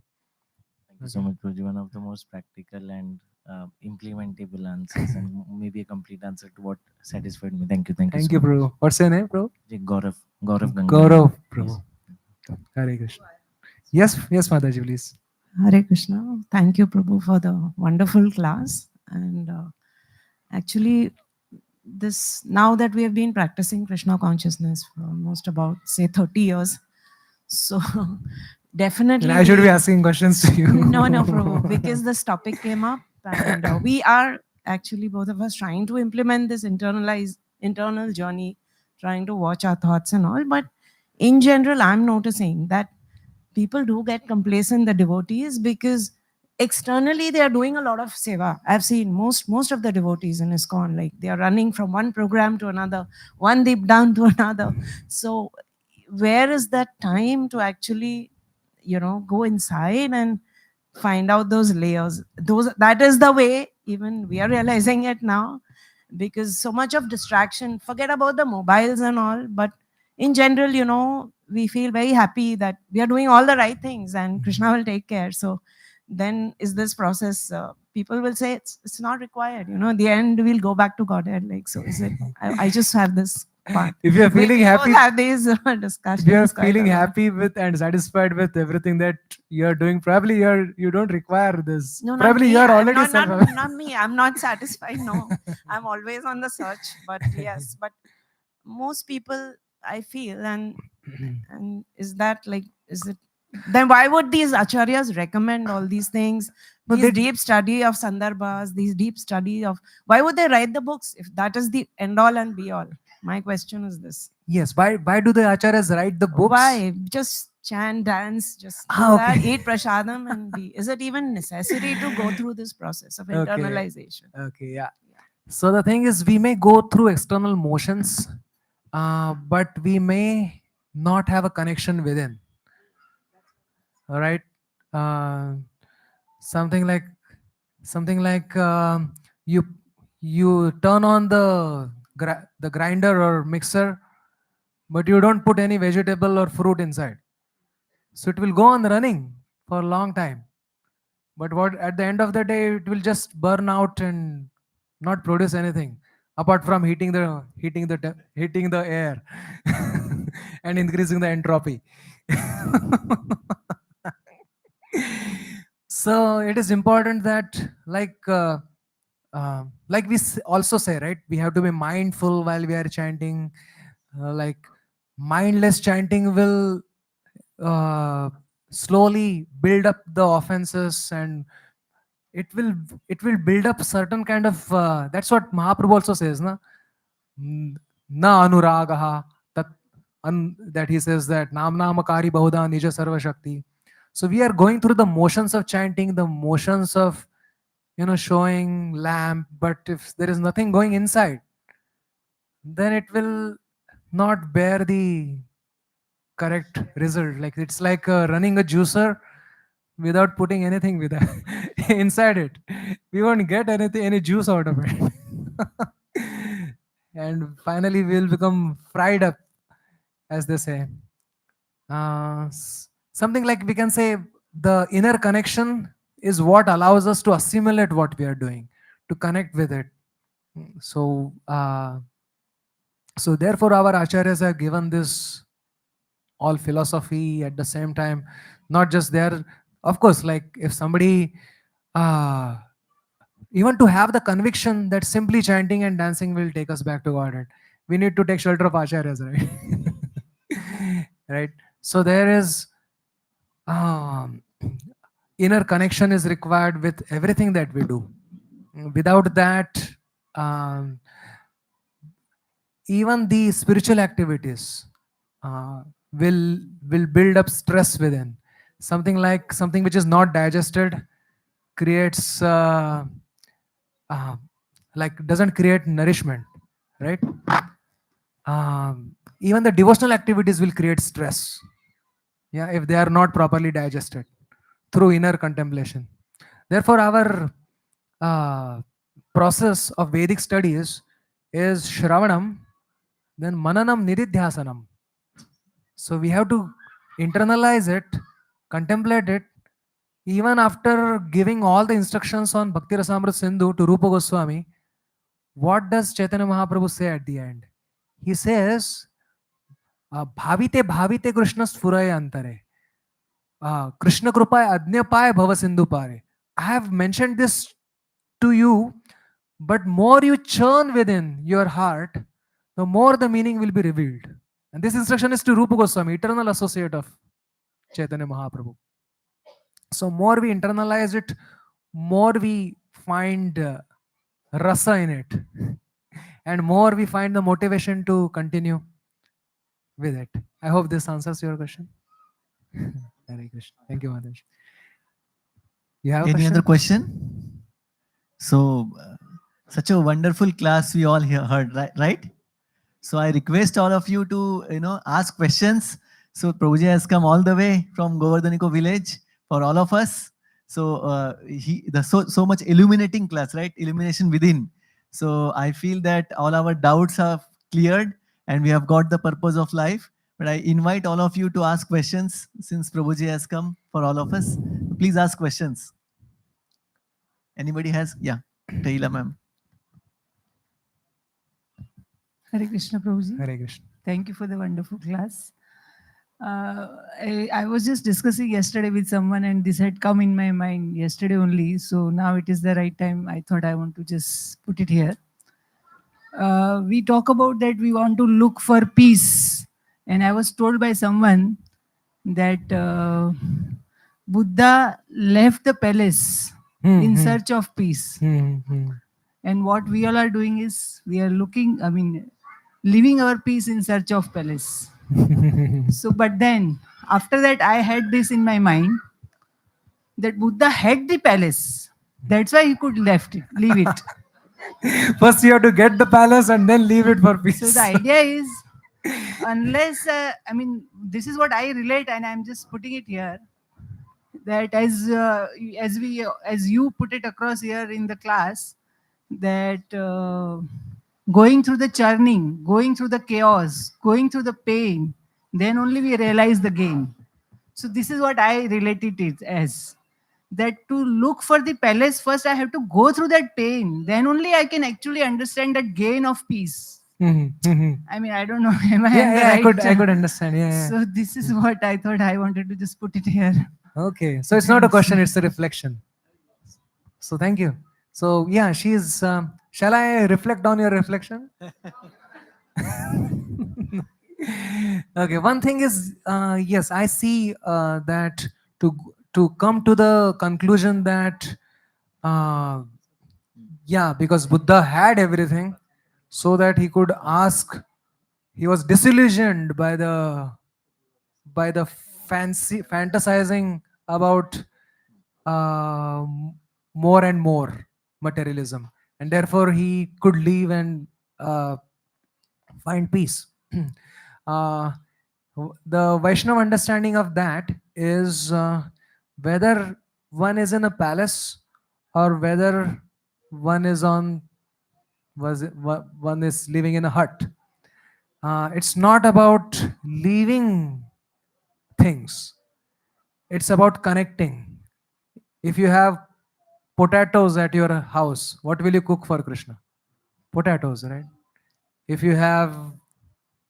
Thank you so Okay. much, Prabhuji. One of the most practical and implementable answers, and maybe a complete answer to what satisfied me. Thank you. Thank you Thank so you, much. bro. What's your name, bro? Ji, Gaurav Ganguly. Gaurav, Yes. bro. Hare Krishna. Yes, yes, Mataji, please. Hare Krishna. Thank you, Prabhu, for the wonderful class. And actually, this now that we have been practicing Krishna consciousness for almost about, say, 30 years. So And definitely I should be we asking questions to you. no, no, Prabhu, because this topic came up, and we are actually both of us trying to implement this internal journey, trying to watch our thoughts and all. But in general, I'm noticing that people do get complacent, the devotees, because externally they are doing a lot of seva. I've seen most of the devotees in ISKCON, like they are running from one program to another, one deep down to another. So where is that time to actually, go inside and find out those layers? That is the way even we are realizing it now, because so much of distraction, forget about the mobiles and all, but in general, we feel very happy that we are doing all the right things and Krishna will take care. So then is this process, people will say it's not required, in the end we'll go back to Godhead. Like, so is it? I just have this part. If you're feeling We both happy, have these if you're discussions quite feeling a lot. happy with and satisfied with everything that you're doing, probably you don't require this. No, not Probably me. you're I'm already not, self not, not me. I'm not satisfied. No, I'm always on the search. But yes, but most people, I feel, and is that like, is it? Then why would these acharyas recommend all these things? No, These they, deep study of sandarbhas, these deep study of, why would they write the books if that is the end all and be all? My question is this: yes. Why do the acharyas write the books? why just chant, dance, just do Ah, that, okay. eat prasadam, and be? Is it even necessary to go through this process of Okay. internalization? Okay, yeah. So the thing is, we may go through external motions, but we may not have a connection within. All right. Uh, something like something like you turn on the grinder or mixer, but you don't put any vegetable or fruit inside, so it will go on running for a long time. But what at the end of the day, it will just burn out and not produce anything apart from heating the air and increasing the entropy. So it is important that, like we also say, right, we have to be mindful while we are chanting. Like, mindless chanting will uh, slowly build up the offenses, and it will it will build up certain kind of that's what Mahaprabhu also says, Mm, na anuragaha, that that he says that nam namakari bahuda nija sarva shakti. So we are going through the motions of chanting, the motions of showing lamp, but if there is nothing going inside, then it will not bear the correct result. Like, it's like running a juicer without putting anything with inside it. We won't get anything, any juice out of it. And finally, we'll become fried up, as they say. Something like we can say the inner connection is what allows us to assimilate what we are doing, to connect with it. So, so therefore, our acharyas have given this all philosophy at the same time, not just there. Of course, like if somebody, uh, even to have the conviction that simply chanting and dancing will take us back to Godhead, we need to take shelter of acharyas, right? Right. So there is um, inner connection is required with everything that we do. Without that, um, even the spiritual activities uh, will build up stress within. Something like something which is not digested creates uh, like doesn't create nourishment, right? Even the devotional activities will create stress, yeah, if they are not properly digested through inner contemplation. Therefore, our uh, process of Vedic studies is Shravanam, then Mananam, Nididhyasanam. So we have to internalize it, contemplate it, even after giving all the instructions on Bhakti Rasamrita Sindhu to Rupa Goswami. What does Chaitanya Mahaprabhu say at the end? He says, Bhavite Bhavite Krishna Sfuraya Antare. Krishna Krupaya Adnyapaya Bhava Sindhu Pare. I have mentioned this to you, but more you churn within your heart, the more the meaning will be revealed. And this instruction is to Rupa Goswami, eternal associate of Chaitanya Mahaprabhu. So more we internalize it, more we find rasa in it, and more we find the motivation to continue with it. I hope this answers your question. Hare Krishna. Thank you, Madhav. You have a Any other question? question? So, such a wonderful class we all heard, right? So I request all of you to, ask questions. So Prabhuji has come all the way from Govardhaniko village for all of us. So so much illuminating class, right? Illumination within. So I feel that all our doubts are cleared and we have got the purpose of life. But I invite all of you to ask questions since Prabhuji has come for all of us. Please ask questions. Anybody has? Yeah, Tahila ma'am. Hare Krishna, Prabhuji. Hare Krishna. Thank you for the wonderful class. I was just discussing yesterday with someone, and this had come in my mind yesterday only. So now it is the right time. I thought I want to just put it here. We talk about that we want to look for peace. And I was told by someone that Buddha left the palace in search of peace. And what we all are doing is we are looking, living our peace in search of palace. So, but then after that, I had this in my mind that Buddha had the palace. That's why he could leave it. First, you have to get the palace and then leave it for peace. So the idea is, unless this is what I relate, and I'm just putting it here. That as you put it across here in the class, that going through the churning, going through the chaos, going through the pain, then only we realize the gain. So this is what I related it as. That to look for the palace, first I have to go through that pain. Then only I can actually understand that gain of peace. I don't know. Am I Yeah, right? I could understand. Yeah. So this is what I thought I wanted to just put it here. Okay. So it's not a question, it's a reflection. So thank you. So yeah, she's. Shall I reflect on your reflection? Okay. One thing is, yes, I see that to come to the conclusion that, yeah, because Buddha had everything, so that he could ask. He was disillusioned by the fantasizing about uh, more and more materialism, and therefore he could leave and find peace. uh, the Vaishnava understanding of that is whether one is in a palace or whether one is on one is living in a hut. It's not about leaving things, it's about connecting. If you have potatoes at your house, what will you cook for Krishna? Potatoes, right? If you have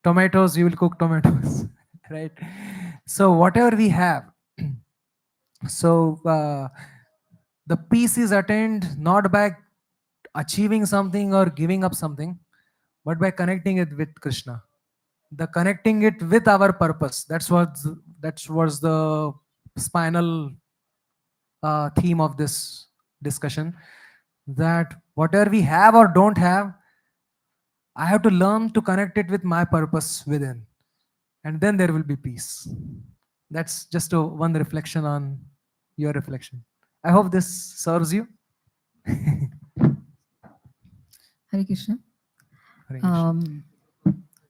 tomatoes, you will cook tomatoes, right? So whatever we have, so the peace is attained not by achieving something or giving up something, but by connecting it with Krishna. The connecting it with our purpose. That was the spinal theme of this discussion. That whatever we have or don't have, I have to learn to connect it with my purpose within, and then there will be peace. That's just one reflection on your reflection. I hope this serves you. Hare Krishna. Hare Krishna.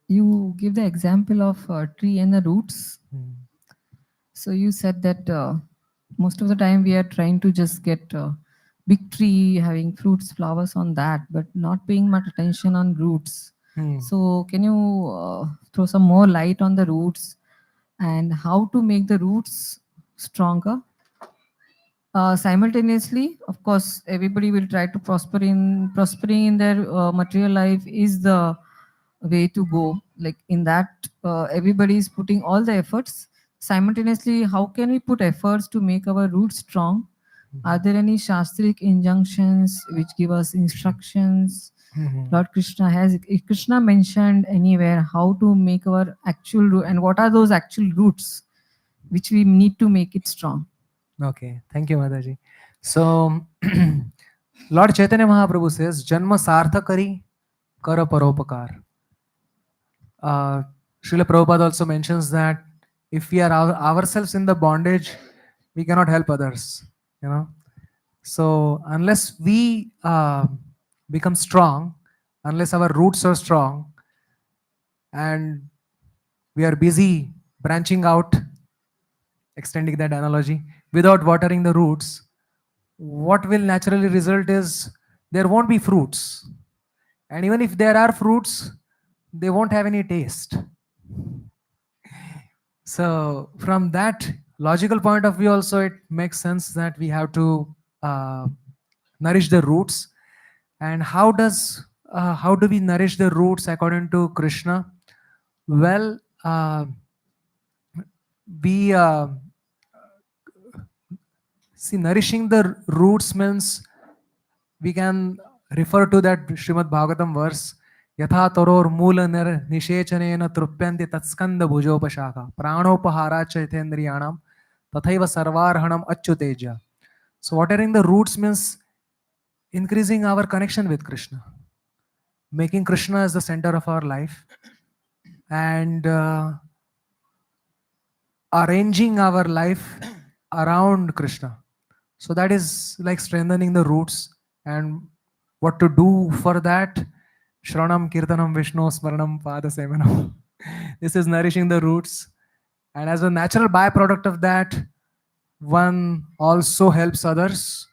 You give the example of tree and the roots. Hmm. So you said that most of the time we are trying to just get a big tree having fruits, flowers on that, but not paying much attention on roots. Hmm. So can you throw some more light on the roots and how to make the roots stronger? Simultaneously, of course, everybody will try to prospering in their material life is the way to go. Like in that, everybody is putting all the efforts. Simultaneously, how can we put efforts to make our roots strong? Are there any shastric injunctions which give us instructions? Mhm. Lord Krishna has Krishna mentioned anywhere how to make our actual root and what are those actual roots which we need to make it strong? Okay, thank you, Mataji. So, Lord Chaitanya Mahaprabhu says, Janma sarthakari kara paropakar. Srila Prabhupada also mentions that if we are ourselves in the bondage, we cannot help others. You know, so unless we become strong, unless our roots are strong, and we are busy branching out, extending that analogy, without watering the roots, what will naturally result is there won't be fruits. And even if there are fruits, they won't have any taste. So, from that logical point of view, also, it makes sense that we have to uh, nourish the roots. And how do we nourish the roots according to Krishna? Well, we see, nourishing the roots means we can refer to that Srimad Bhagavatam verse. Yatha toror mula nir nishechanena trupyanti tatskanda bhujopashaka pranopahara chaitendriyanam tathaiva sarvarhanam achyuteja. So watering the roots means increasing our connection with Krishna, making Krishna as the center of our life, and arranging our life around Krishna. So that is like strengthening the roots. And what to do for that? Shranam Kirtanam Vishnu Smaranam Pada Sevanam. This is nourishing the roots. And as a natural byproduct of that, one also helps others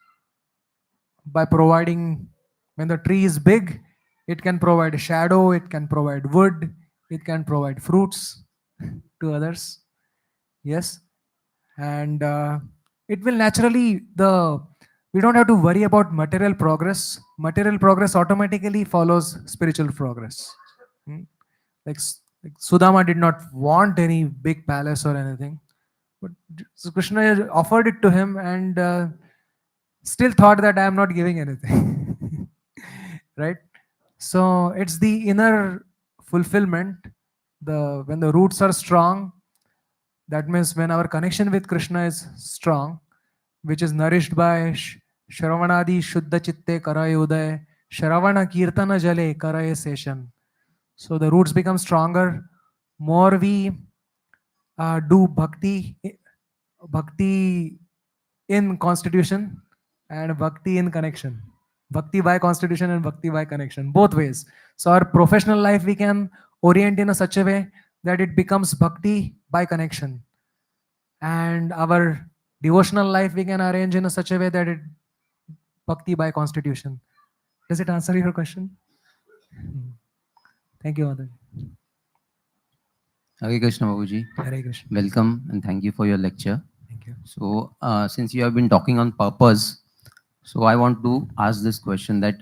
by providing, when the tree is big, it can provide shadow, it can provide wood, it can provide fruits to others. Yes. And it will naturally, we don't have to worry about material progress. Material progress automatically follows spiritual progress. Hmm. Like Sudama did not want any big palace or anything, but so Krishna offered it to him, and still thought that I am not giving anything. Right? So it's the inner fulfillment. When the roots are strong, that means when our connection with Krishna is strong, which is nourished by Shravanadi Shuddha Chitte Karaye Uday, Shravana Kirtana Jale Karaye Seshan. So the roots become stronger. More we do bhakti in constitution and bhakti in connection. Bhakti by constitution and bhakti by connection, both ways. So our professional life we can orient in a such a way that it becomes bhakti by connection, and our devotional life we can arrange in a such a way that it bhakti by constitution. Does it answer your question? Thank you, Madhav. Hare Krishna, Prabhuji. Hare Krishna. Welcome and thank you for your lecture. Thank you. So, since you have been talking on purpose, so I want to ask this question that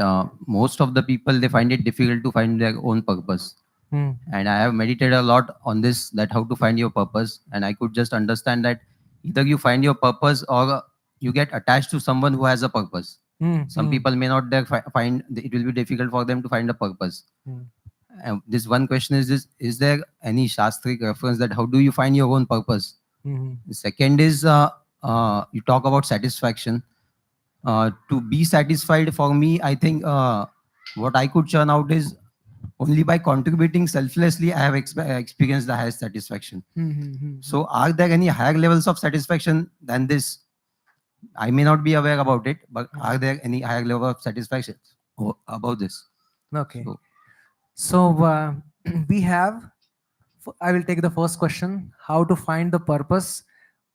most of the people, they find it difficult to find their own purpose. Hmm. And I have meditated a lot on this, that how to find your purpose. And I could just understand that either you find your purpose or you get attached to someone who has a purpose. Hmm. Some Hmm. people may not find, it will be difficult for them to find a purpose. Hmm. This one question is this: is there any shastric reference that how do you find your own purpose? Hmm. The second is you talk about satisfaction. To be satisfied for me, I think what I could churn out is only by contributing selflessly, I have experienced the highest satisfaction. So, are there any higher levels of satisfaction than this? I may not be aware about it, but are there any higher level of satisfaction about this? Okay. So, So we have, I will take the first question, how to find the purpose.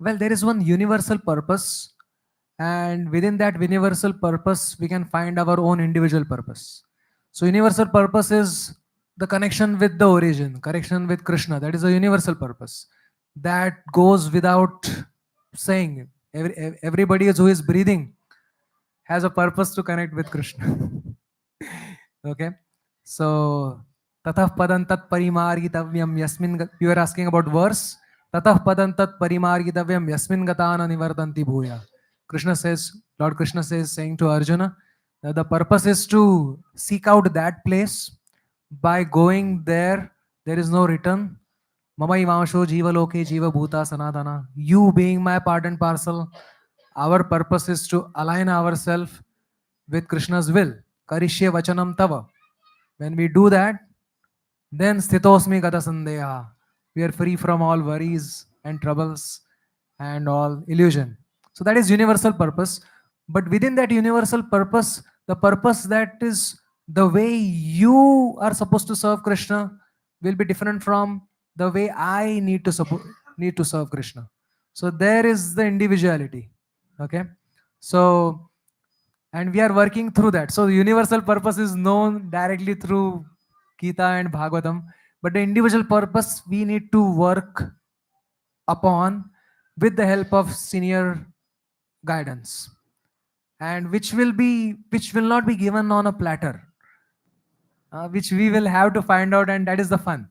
Well, there is one universal purpose, and within that universal purpose, we can find our own individual purpose. So universal purpose is the connection with the origin, connection with Krishna. That is a universal purpose. That goes without saying. Everybody who is breathing has a purpose to connect with Krishna. Okay. So tatah padantat parimargitavyam yasmin you are asking about verse. Tatah padantat parimargitavyam yasmin gatana nivartanti bhuya. Krishna says, Lord Krishna says, saying to Arjuna, that the purpose is to seek out that place. By going there, there is no return. Mama ivansho jiva loke jiva bhuta sanadana. You being my part and parcel, our purpose is to align ourselves with Krishna's will. Karishye vachanam tava. When we do that, then sthitosmi gata sandeha. We are free from all worries and troubles and all illusion. So that is universal purpose. But within that universal purpose, the purpose that is the way you are supposed to serve Krishna will be different from the way I need to serve Krishna. So there is the individuality. Okay. So and we are working through that. So the universal purpose is known directly through Gita and Bhagavatam, but the individual purpose we need to work upon with the help of senior guidance, and which will not be given on a platter, which we will have to find out, and that is the fun.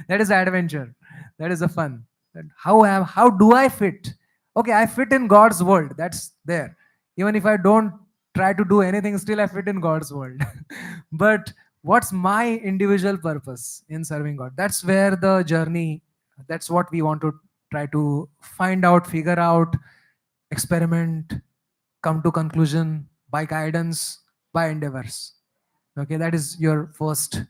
That is the adventure. That is the fun. That how do I fit? Okay, I fit in God's world. That's there. Even if I don't try to do anything, still I fit in God's world. But what's my individual purpose in serving God? That's where the journey, that's what we want to try to find out, figure out, experiment, come to conclusion by guidance, by endeavors. Okay, that is your first.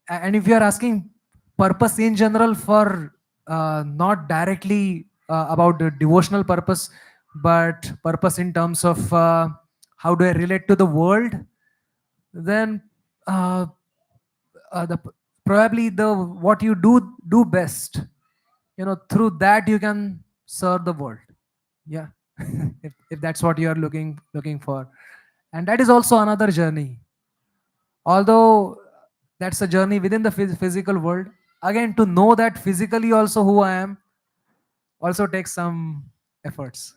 And if you are asking purpose in general for not directly about the devotional purpose, but purpose in terms of how do I relate to the world, then uh, the probably the what you do best, through that you can serve the world. Yeah. If that's what you are looking for, and that is also another journey, although that's a journey within the physical world. Again, to know that physically also who I am also takes some efforts.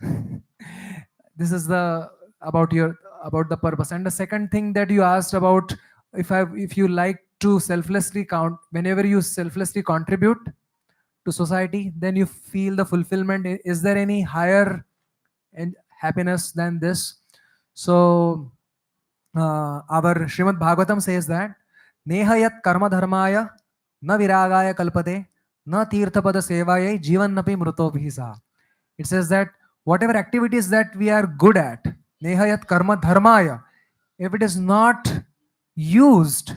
This is the about the purpose. And the second thing that you asked about, if you like to selflessly count, whenever you selflessly contribute to society, then you feel the fulfillment. Is there any higher and happiness than this? So our Srimad Bhagavatam says that Nehayat karma dharmaya na viragaya kalpate na tirthapada sevaya jivannapi mrutobhisa. It says that whatever activities that we are good at, Nehayat karma dharmaya, if it is not used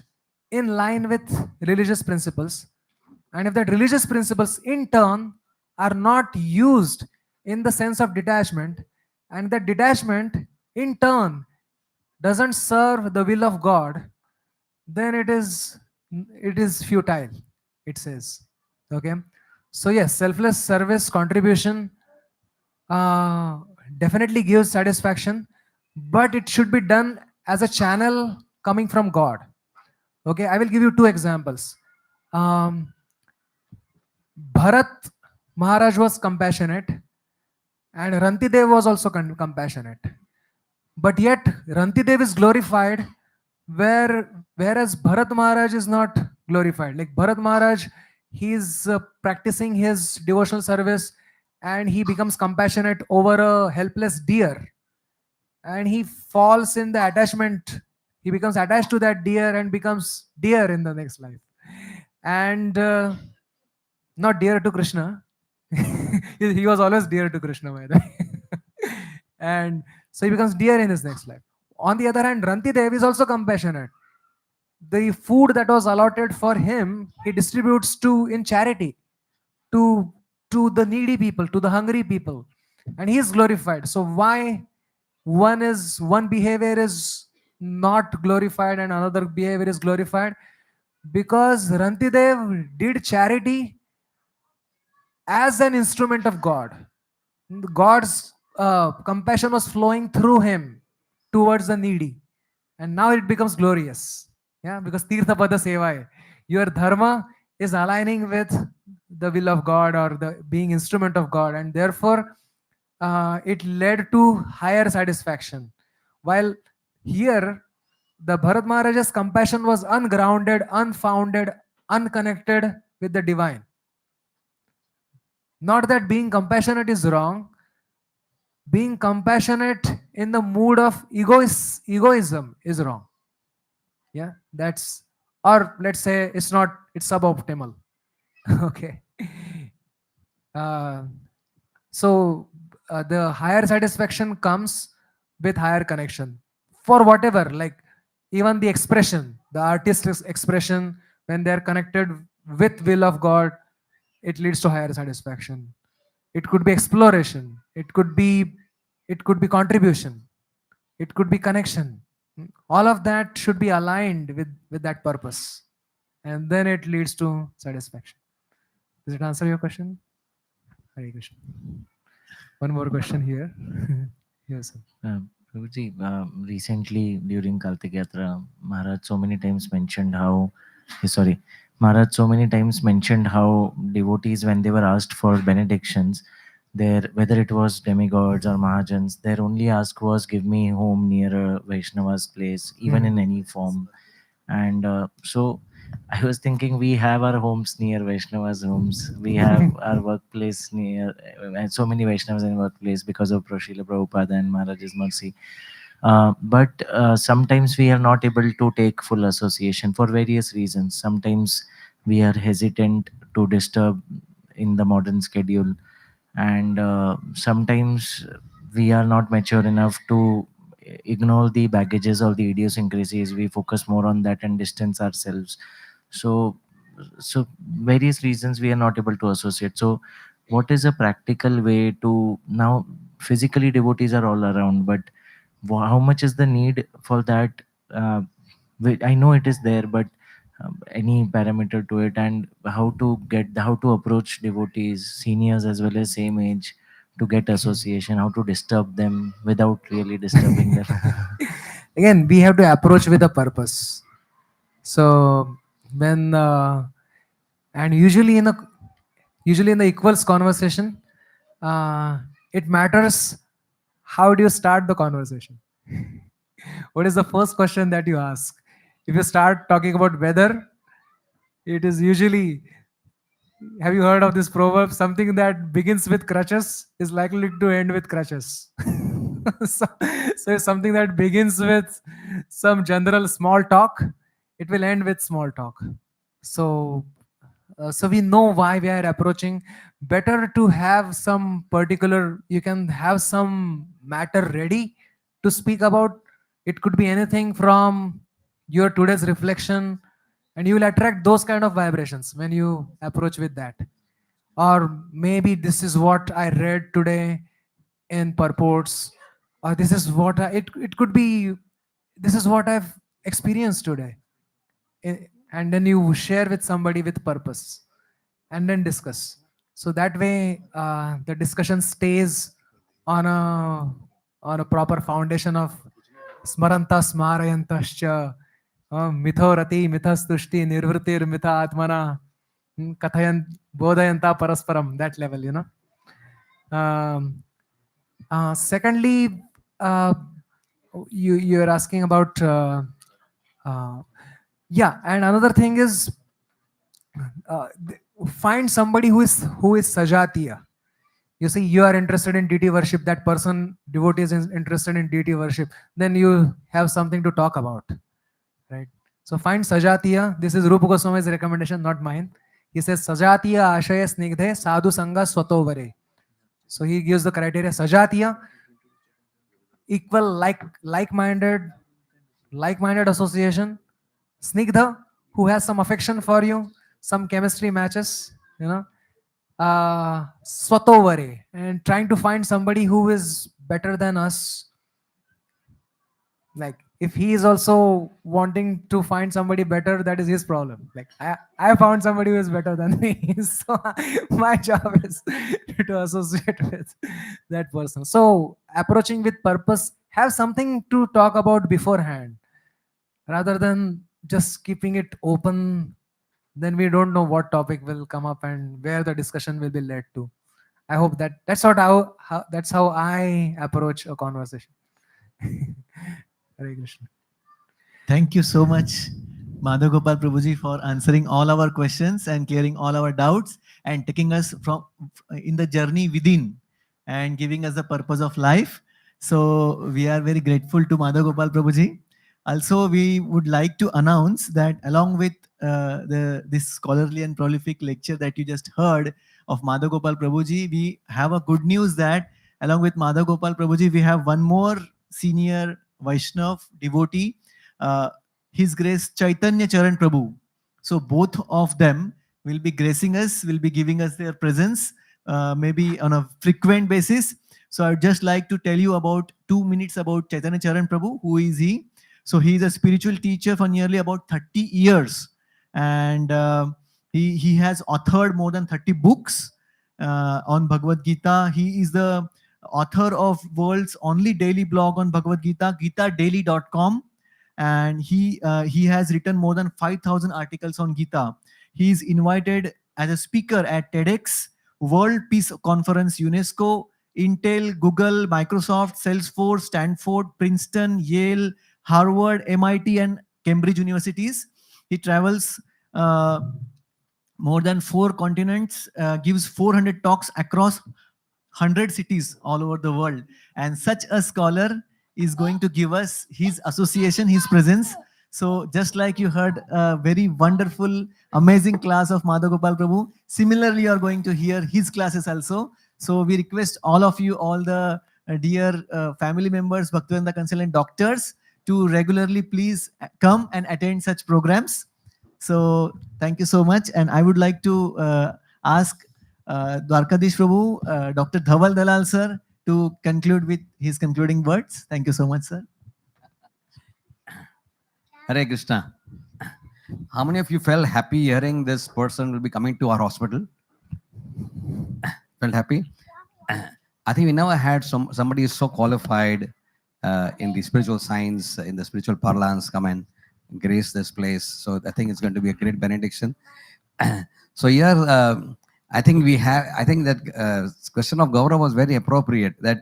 in line with religious principles, and if that religious principles in turn are not used in the sense of detachment, and that detachment in turn doesn't serve the will of God, then it is futile, it says. Okay. So yes, selfless service contribution uh, definitely gives satisfaction, but it should be done as a channel coming from God. Okay, I will give you two examples. Um, Bharat Maharaj was compassionate, and Rantidev was also compassionate. But yet, Rantidev is glorified, whereas Bharat Maharaj is not glorified. Like Bharat Maharaj, he is practicing his devotional service, and he becomes compassionate over a helpless deer, and he falls in the attachment. He becomes attached to that deer and becomes deer in the next life, and not dear to Krishna. He was always dear to Krishna, by the way. And so he becomes dear in his next life. On the other hand, Rantidev is also compassionate. The food that was allotted for him, he distributes to in charity to the needy people, to the hungry people, and he is glorified. So why one behavior is not glorified and another behavior is glorified? Because Rantidev did charity as an instrument of God. God's compassion was flowing through him towards the needy, and now it becomes glorious. Yeah, because Tirtha Pada Sevai, your dharma is aligning with the will of God or the being instrument of God, and therefore it led to higher satisfaction. While here, the Bharat Maharaj's compassion was ungrounded, unfounded, unconnected with the divine. Not that being compassionate is wrong. Being compassionate in the mood of egoism is wrong. Yeah, that's, or let's say it's not, it's suboptimal. Okay. Uh, so the higher satisfaction comes with higher connection for whatever, like even the expression, the artist's expression, when they're connected with will of God, it leads to higher satisfaction. It could be exploration, it could be contribution, it could be connection. All of that should be aligned with that purpose, and then it leads to satisfaction. Does it answer your question? Hare Krishna. One more question here. Yes, sir. Prabhuji, recently during Kartik Yatra, Maharaj so many times mentioned how, sorry, Maharaj so many times mentioned how devotees, when they were asked for benedictions, whether it was demigods or Mahajans, their only ask was, give me home near a Vaishnava's place, even in any form. And so I was thinking, we have our homes near Vaishnava's homes. We have our workplace near, and so many Vaishnavas in workplace because of Srila Prabhupada and Maharaj's mercy. But sometimes we are not able to take full association for various reasons. Sometimes we are hesitant to disturb in the modern schedule, and sometimes we are not mature enough to ignore the baggages or the idiosyncrasies. We focus more on that and distance ourselves. So so various reasons we are not able to associate. So what is a practical way to, now physically devotees are all around, but how much is the need for that? uh, I know it is there, but any parameter to it, and how to approach devotees, seniors as well as same age, to get association, how to disturb them without really disturbing them. Again, we have to approach with a purpose. So when and usually in the equals conversation, it matters how do you start the conversation. What is the first question that you ask? If you start talking about weather, it is usually, have you heard of this proverb? Something that begins with crutches is likely to end with crutches. so, so if something that begins with some general small talk, it will end with small talk. So so we know why we are approaching. Better to have some particular, you can have some matter ready to speak about. It could be anything from your today's reflection, and you will attract those kind of vibrations when you approach with that. Or maybe this is what I read today in purports, or this is what it could be, this is what I've experienced today. And then you share with somebody with purpose, and then discuss. So that way the discussion stays on a proper foundation of smaranta smarayantascha, mitho rati mithastushti nirvritir mitha atmana, kathayan bodhayanta parasparam, that level, you know. Secondly, uh, you're asking about yeah, and another thing is find somebody who is sajatiya. You see, you are interested in deity worship, that person devotee is interested in deity worship, then you have something to talk about, right? So find sajatiya. This is Rupa Goswami's recommendation, not mine. He says sajatiya ashaya snigdhe sadhu sanga swatovare. So he gives the criteria: sajatiya, equal, like-minded association; snigdha, who has some affection for you, some chemistry matches, you know. Swatovare, and trying to find somebody who is better than us. Like, if he is also wanting to find somebody better, that is his problem. Like, I found somebody who is better than me. So my job is to associate with that person. So approaching with purpose, have something to talk about beforehand, rather than just keeping it open. Then we don't know what topic will come up and where the discussion will be led to. I hope that's how I approach a conversation. Hare Krishna. Thank you so much, Madhav Gopal Prabhuji, for answering all our questions and clearing all our doubts and taking us from in the journey within and giving us the purpose of life. So we are very grateful to Madhav Gopal Prabhuji. Also, we would like to announce that along with this scholarly and prolific lecture that you just heard of Madhav Gopal Prabhuji, we have a good news that along with Madhav Gopal Prabhuji, we have one more senior Vaishnav devotee, uh, His Grace Chaitanya Charan Prabhu. So both of them will be gracing us, will be giving us their presence, maybe on a frequent basis. So I'd just like to tell you about 2 minutes about Chaitanya Charan Prabhu. Who is he? So he is a spiritual teacher for nearly about 30 years. And he has authored more than 30 books on Bhagavad Gita. He is the author of world's only daily blog on Bhagavad Gita, gitadaily.com. And he has written more than 5,000 articles on Gita. He is invited as a speaker at TEDx, World Peace Conference, UNESCO, Intel, Google, Microsoft, Salesforce, Stanford, Princeton, Yale, Harvard, MIT, and Cambridge universities. He travels more than 4 continents, gives 400 talks across 100 cities all over the world. And such a scholar is going to give us his association, his presence. So just like you heard a very wonderful, amazing class of Madhav Gopal Prabhu, similarly you are going to hear his classes also. So we request all of you, all the dear family members, Bhaktivinoda consultant doctors, to regularly please come and attend such programs. So thank you so much. And I would like to ask Dwarkadish Prabhu, Dr. Dhaval Dalal sir, to conclude with his concluding words. Thank you so much, sir. Hare Krishna. How many of you felt happy hearing this person will be coming to our hospital? Felt happy? I think we never had somebody so qualified in the spiritual science, in the spiritual parlance, come and grace this place. So I think it's going to be a great benediction. So here, I think that question of Gaurav was very appropriate, that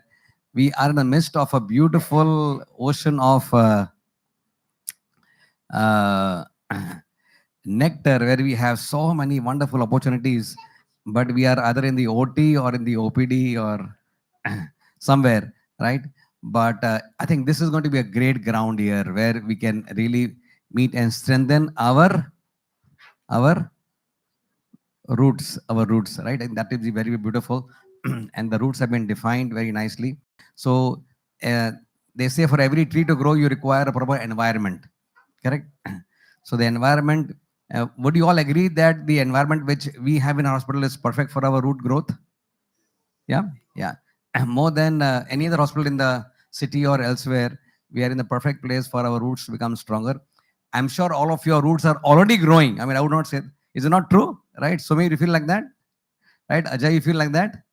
we are in the midst of a beautiful ocean of nectar, where we have so many wonderful opportunities, but we are either in the OT or in the OPD or somewhere, right? But I think this is going to be a great ground here where we can really meet and strengthen our roots, right? And that is very beautiful. And the roots have been defined very nicely. So they say for every tree to grow, you require a proper environment, correct? So the environment, would you all agree that the environment which we have in our hospital is perfect for our root growth? Yeah. More than any other hospital in the city or elsewhere, we are in the perfect place for our roots to become stronger. I'm sure all of your roots are already growing. I mean, I would not say, is it not true? Right? So maybe you feel like that? Right? Ajay, you feel like that?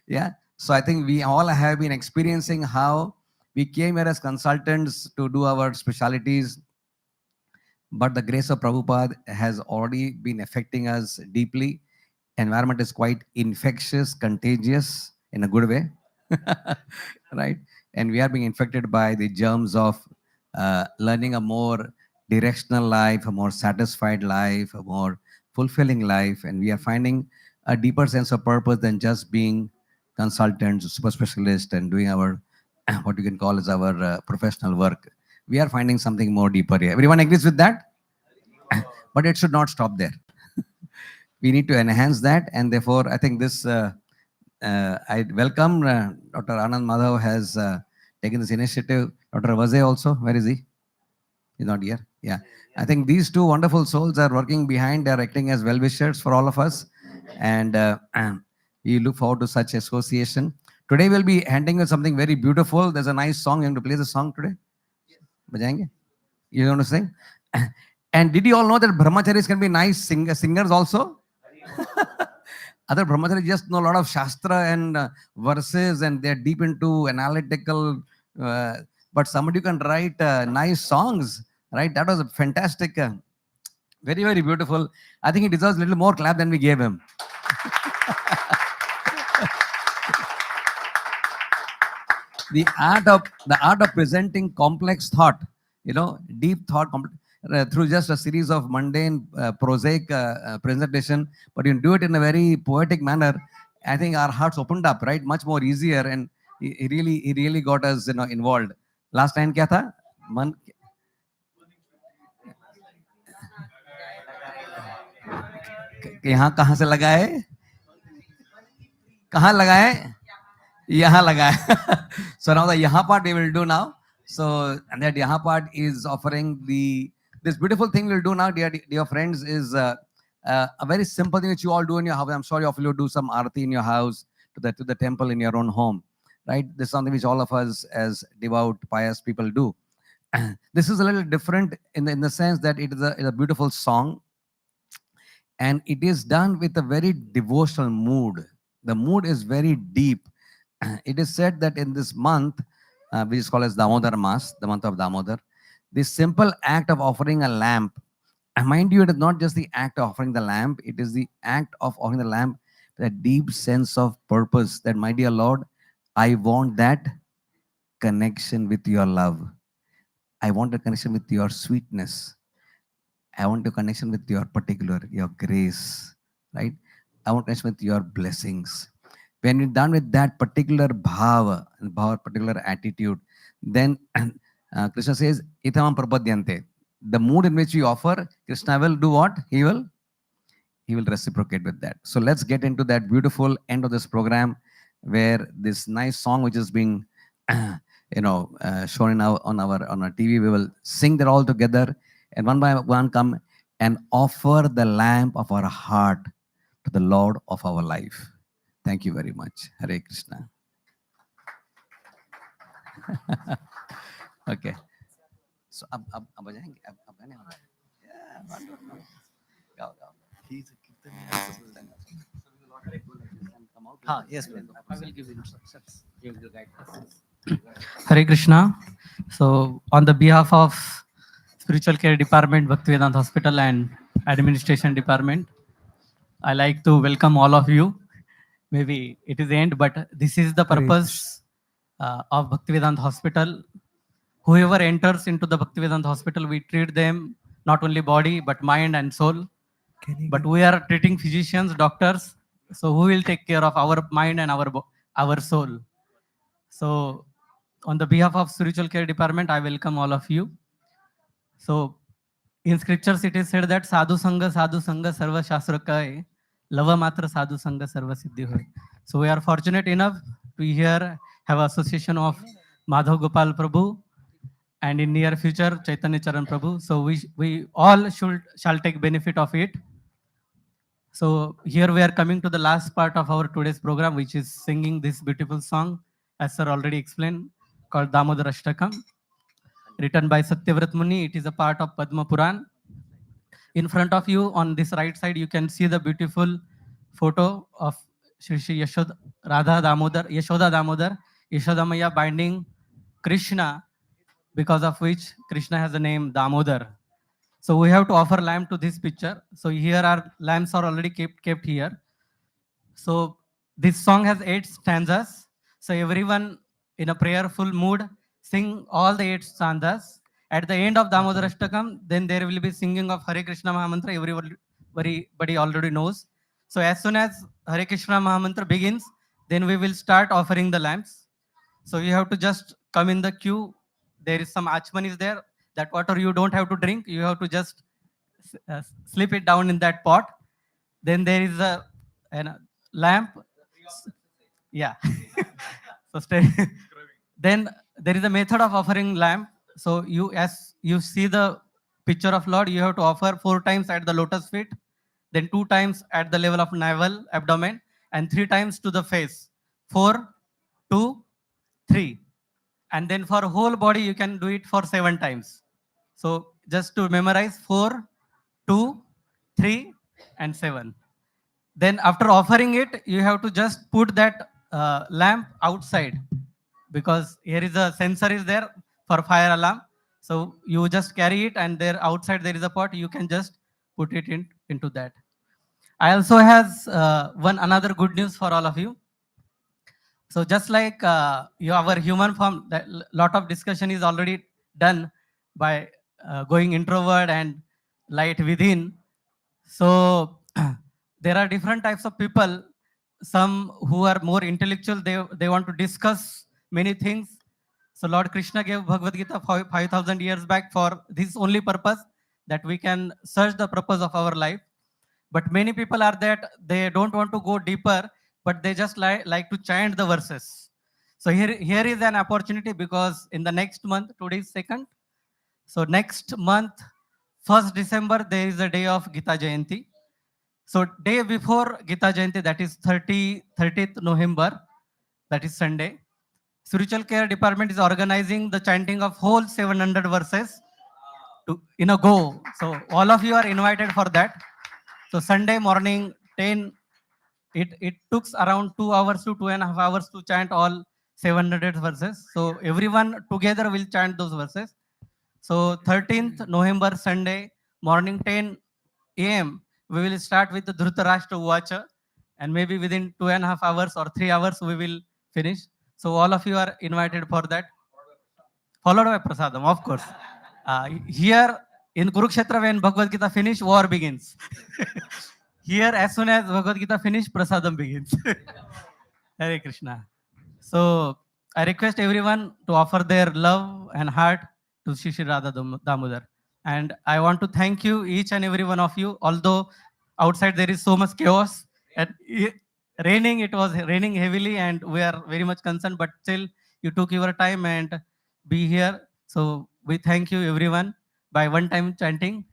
Yeah. So I think we all have been experiencing how we came here as consultants to do our specialities, but the grace of Prabhupada has already been affecting us deeply. Environment is quite infectious, contagious in a good way, right? And we are being infected by the germs of learning a more directional life, a more satisfied life, a more fulfilling life. And we are finding a deeper sense of purpose than just being consultants, super specialists, and doing our what you can call as our professional work. We are finding something more deeper here. Everyone agrees with that? But it should not stop there. We need to enhance that, and therefore I think this I welcome Dr. Anand Madhav has taken this initiative. Dr. Vaze also, where is he? He's not here. Yeah, I think these two wonderful souls are working behind. They are acting as well-wishers for all of us, and we look forward to such association. Today we'll be handing you something very beautiful. There's a nice song. You want to play the song today? Bajayenge? You want to sing? And did you all know that brahmacharis can be nice singers also? Other brahmacharis just know a lot of shastra and verses, and they're deep into analytical. But somebody who can write nice songs, right? That was a fantastic, very, very beautiful. I think he deserves a little more clap than we gave him. The art of presenting complex thought, deep thought, through just a series of mundane, prosaic presentation, but you do it in a very poetic manner. I think our hearts opened up, right? Much more easier, and he really got us, involved. Last time क्या था? मन यहाँ कहाँ से लगा है? कहाँ लगा है? यहाँ लगा है. So now the यहाँ part we will do now. So, and that यहाँ part is offering this beautiful thing we'll do now, dear friends, is a very simple thing which you all do in your house. I'm sure you all do some arati in your house, to the temple in your own home, right? This is something which all of us as devout, pious people do. This is a little different in the sense that it is a beautiful song, and it is done with a very devotional mood. The mood is very deep. It is said that in this month, which is called as Damodar Mas, the month of Damodar, this simple act of offering a lamp, and mind you, it is not just the act of offering the lamp, it is the act of offering the lamp with a deep sense of purpose that, my dear Lord, I want that connection with your love. I want a connection with your sweetness. I want a connection with your grace, right? I want connection with your blessings. When you're done with that particular bhava, particular attitude, then Krishna says, Itamam prapadyante. The mood in which we offer, Krishna will do what? He will reciprocate with that. So let's get into that beautiful end of this program, where this nice song which is being shown on our TV, we will sing that all together, and one by one come and offer the lamp of our heart to the Lord of our life. Thank you very much. Hare Krishna. Okay. So, ab bajayenge? Ab gaane wala? Yeah, wonderful. Go. He's a kirtan. Yes, I will give instructions. He will guide us. Hare Krishna. So, on the behalf of Spiritual Care Department, Bhaktivedanta Hospital and Administration Department, I like to welcome all of you. Maybe it is the end, but this is the purpose of Bhaktivedanta Hospital. Whoever enters into the Bhaktivedanta Hospital, we treat them not only body, but mind and soul. But we are treating physicians, doctors, so who will take care of our mind and our soul? So, on the behalf of Spiritual Care Department, I welcome all of you. So, in scriptures, it is said that sadhu sangha sarva shastra kai, lava matra sadhu sangha sarva siddhi hoy. So, we are fortunate enough to here have association of Madhav Gopal Prabhu, and in near future Chaitanya Charan Prabhu. So, we all shall take benefit of it. So, here we are coming to the last part of our today's program, which is singing this beautiful song, as sir already explained, called Damodar Ashtakam, written by Satyavrat Muni. It is a part of Padma Puran. In front of you, on this right side, you can see the beautiful photo of Shri Yashoda Radha Damodar, Yashoda Damodar, Yashoda Maya binding Krishna, because of which Krishna has the name Damodar. So we have to offer lamp to this picture. So here our lamps are already kept here. So this song has 8 stanzas. So everyone in a prayerful mood sing all the 8 stanzas. At the end of Damodar Ashtakam, then there will be singing of Hare Krishna Mahamantra. Everybody already knows. So as soon as Hare Krishna Mahamantra begins, then we will start offering the lamps. So you have to just come in the queue. There is some achman is there. That water you don't have to drink. You have to just slip it down in that pot. Then there is a lamp. Yeah. So then there is a method of offering lamp. So as you see the picture of Lord, you have to offer 4 times at the lotus feet, then 2 times at the level of navel, abdomen, and 3 times to the face. 4, 2, 3. And then for whole body, you can do it for 7 times. So just to memorize 4, 2, 3, and 7. Then after offering it, you have to just put that lamp outside, because here is a sensor is there for fire alarm. So you just carry it, and there outside there is a pot. You can just put it into that. I also has one another good news for all of you. So just like our human form, that lot of discussion is already done by going introvert and light within. So there are different types of people. Some who are more intellectual, they want to discuss many things. So Lord Krishna gave Bhagavad Gita 5,000 years back for this only purpose, that we can search the purpose of our life. But many people are that they don't want to go deeper, but they just like to chant the verses. So here is an opportunity, because in the next month, today is 2nd. So next month, 1st December, there is a day of Gita Jayanti. So day before Gita Jayanti, that is 30th November, that is Sunday, Spiritual Care Department is organizing the chanting of whole 700 verses in a go. So all of you are invited for that. So Sunday morning 10, it took around 2 hours to 2.5 hours to chant all 700 verses. So everyone together will chant those verses. So 13th November Sunday morning 10 a.m. we will start with the Dhritarashtra Uvacha, and maybe within 2.5 hours or 3 hours we will finish. So all of you are invited for that. Followed by Prasadam, of course. Here in Kurukshetra, when Bhagavad Gita finish, war begins. Here, as soon as Bhagavad Gita finish, Prasadam begins. Hare Krishna. So I request everyone to offer their love and heart to Shri Shri Radha Damodar. And I want to thank you, each and every one of you. Although outside there is so much chaos, and raining, it was raining heavily, and we are very much concerned, but still you took your time and be here. So we thank you everyone by one time chanting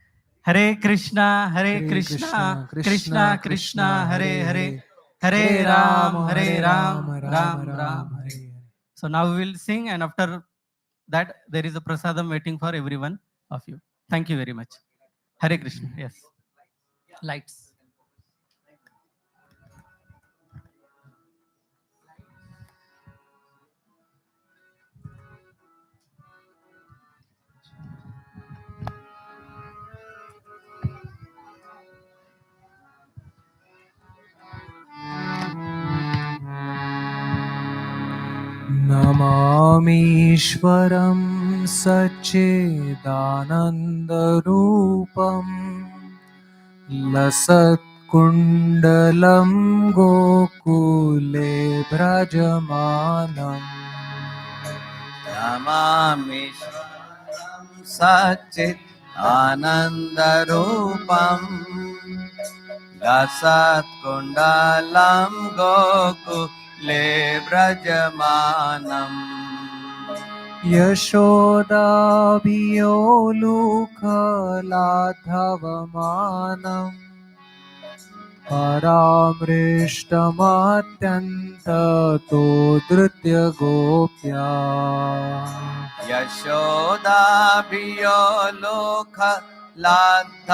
Hare Krishna, Hare Krishna, Krishna Krishna, Hare Hare, Hare Ram, Hare Ram, Ram Ram, Hare Hare. So now we will sing, and after that there is a prasadam waiting for everyone of you. Thank you very much. Hare Krishna. Yes. Lights. नमामीश्वरं सच्चिदानन्दरूपं लसत्कुण्डलं गोकुले व्रजमानम् Namami सच्चित् आनन्दरूपम् लसत्कुण्डलं गोकुले व्रजमानम् यशोदाभियोलुखलाधवमानम् परामृष्टमत्यन्ततो धृत्य Gopya यशोदाभियो लोक लाद्धवमानम्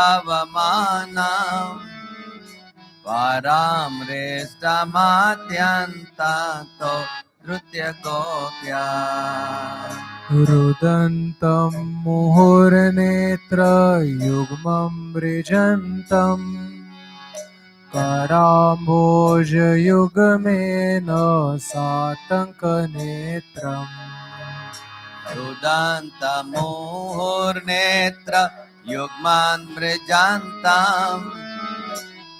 पारामृष्टमात्यन्तातो धृत्यगोप्या रुदन्तं मुहुर्नेत्रयुग्मं मृजन्तम् कराम्भोजयुगमेन सातङ्कनेत्रम् रुदन्तमुहुर्नेत्र युग्मान्मृजान्ताम्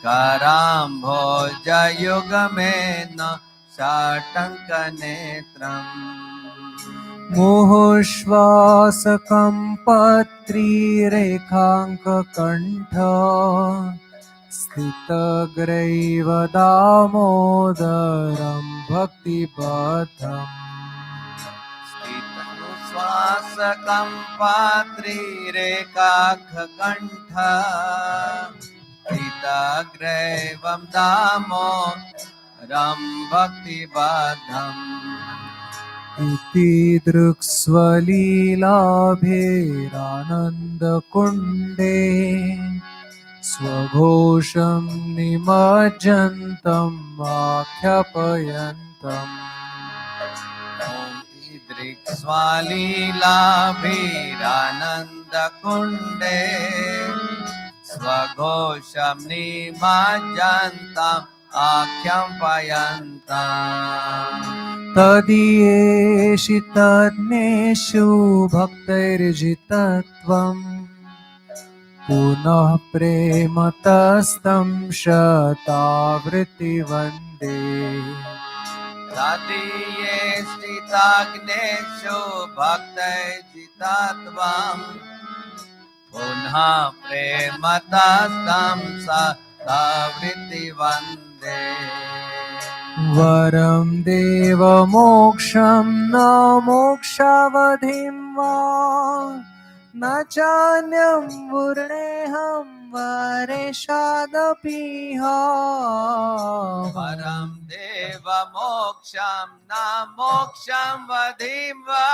कराम्भोजयुगमेन शाटङ्कनेत्रम् मुहुश्वासकं पत्रीरेखाङ्ककण्ठ स्थितग्रैव दामोदरं भक्तिबद्धम् श्वासकं पात्रीरेकाखकण्ठ स्थितग्रैवं दामोदरं भक्तिबद्धम् इति दृक्स्वलीलाभिरानन्दकुण्डे स्वघोषं निमज्जन्तम् आख्यापयन्तम् स्वालीलाभिरानन्दकुण्डे स्वघोषं निमज्जन्तम् आख्यापयन्तम् तदीयेषि तज्ञेषु भक्तैर्जितत्वम् पुनः प्रेमतस्तं शतावृत्तिवन्दे तदीये स्थिताग्नेषु भक्तैर्जितत्वम् पुनः प्रेमतस्तं सतावृत्तिवन्दे वरं देवमोक्षं न मोक्षावधिं वा न चान्यं वृणेऽहं वरेशादपीह परं देवमोक्षं न मोक्षं वधिं वा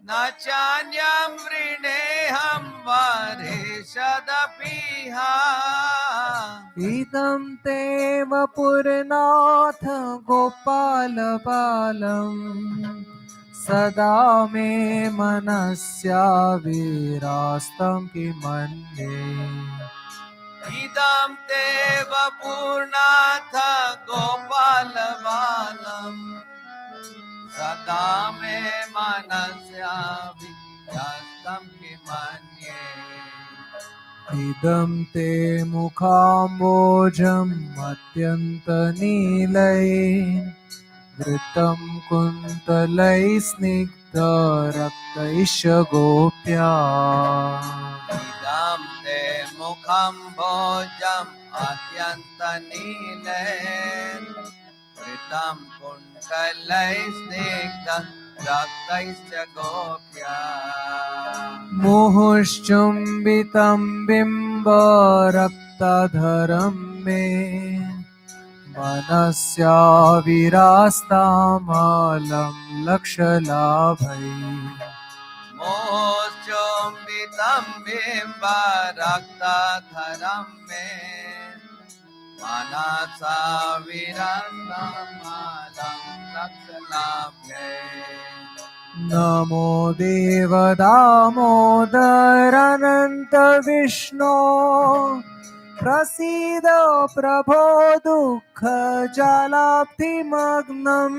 न चान्यं वृणेऽहं वरेशदपीह इदं ते वपुरनाथ गोपाल बालम् सदा मे मनस्याविरास्तं किमन्ये इदं ते वपुरनाथ गोपालबालम् सदा मे मनस्याविरास्तं किमन्ये इदं ते मुखाम्बोजम् अत्यन्तनीलैः वृतं कुन्तलैः स्निग्धरक्तैश्च गोप्या इदं ते मुखं भोजम् अत्यन्तनीलैर्वृतं कुण्डलैः स्निग्धं रक्तैश्च गोप्या मुहुश्चुम्बितं बिम्बरक्तधरं मे मनस्याविरास्तामलं लक्षलाभै मोचुम्बितं बिम्बरक्तधरं मे मनसा विरक्तमालं लक्षलाभे नमो देवदामोदरानन्त विष्णो प्रसीद प्रभो दुःखजलाब्धिमग्नम्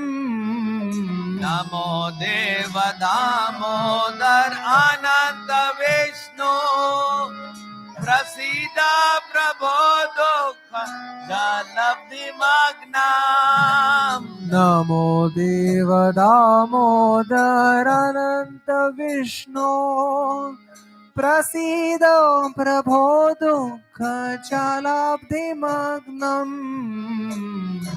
नमो देव दामोदर अनंत विष्णु प्रसीद प्रभो दुःख जलब्धिमग्नम् नमो देव दामोदरानन्त विष्णो प्रसीद प्रभो दुःखजलाब्धिमग्नम्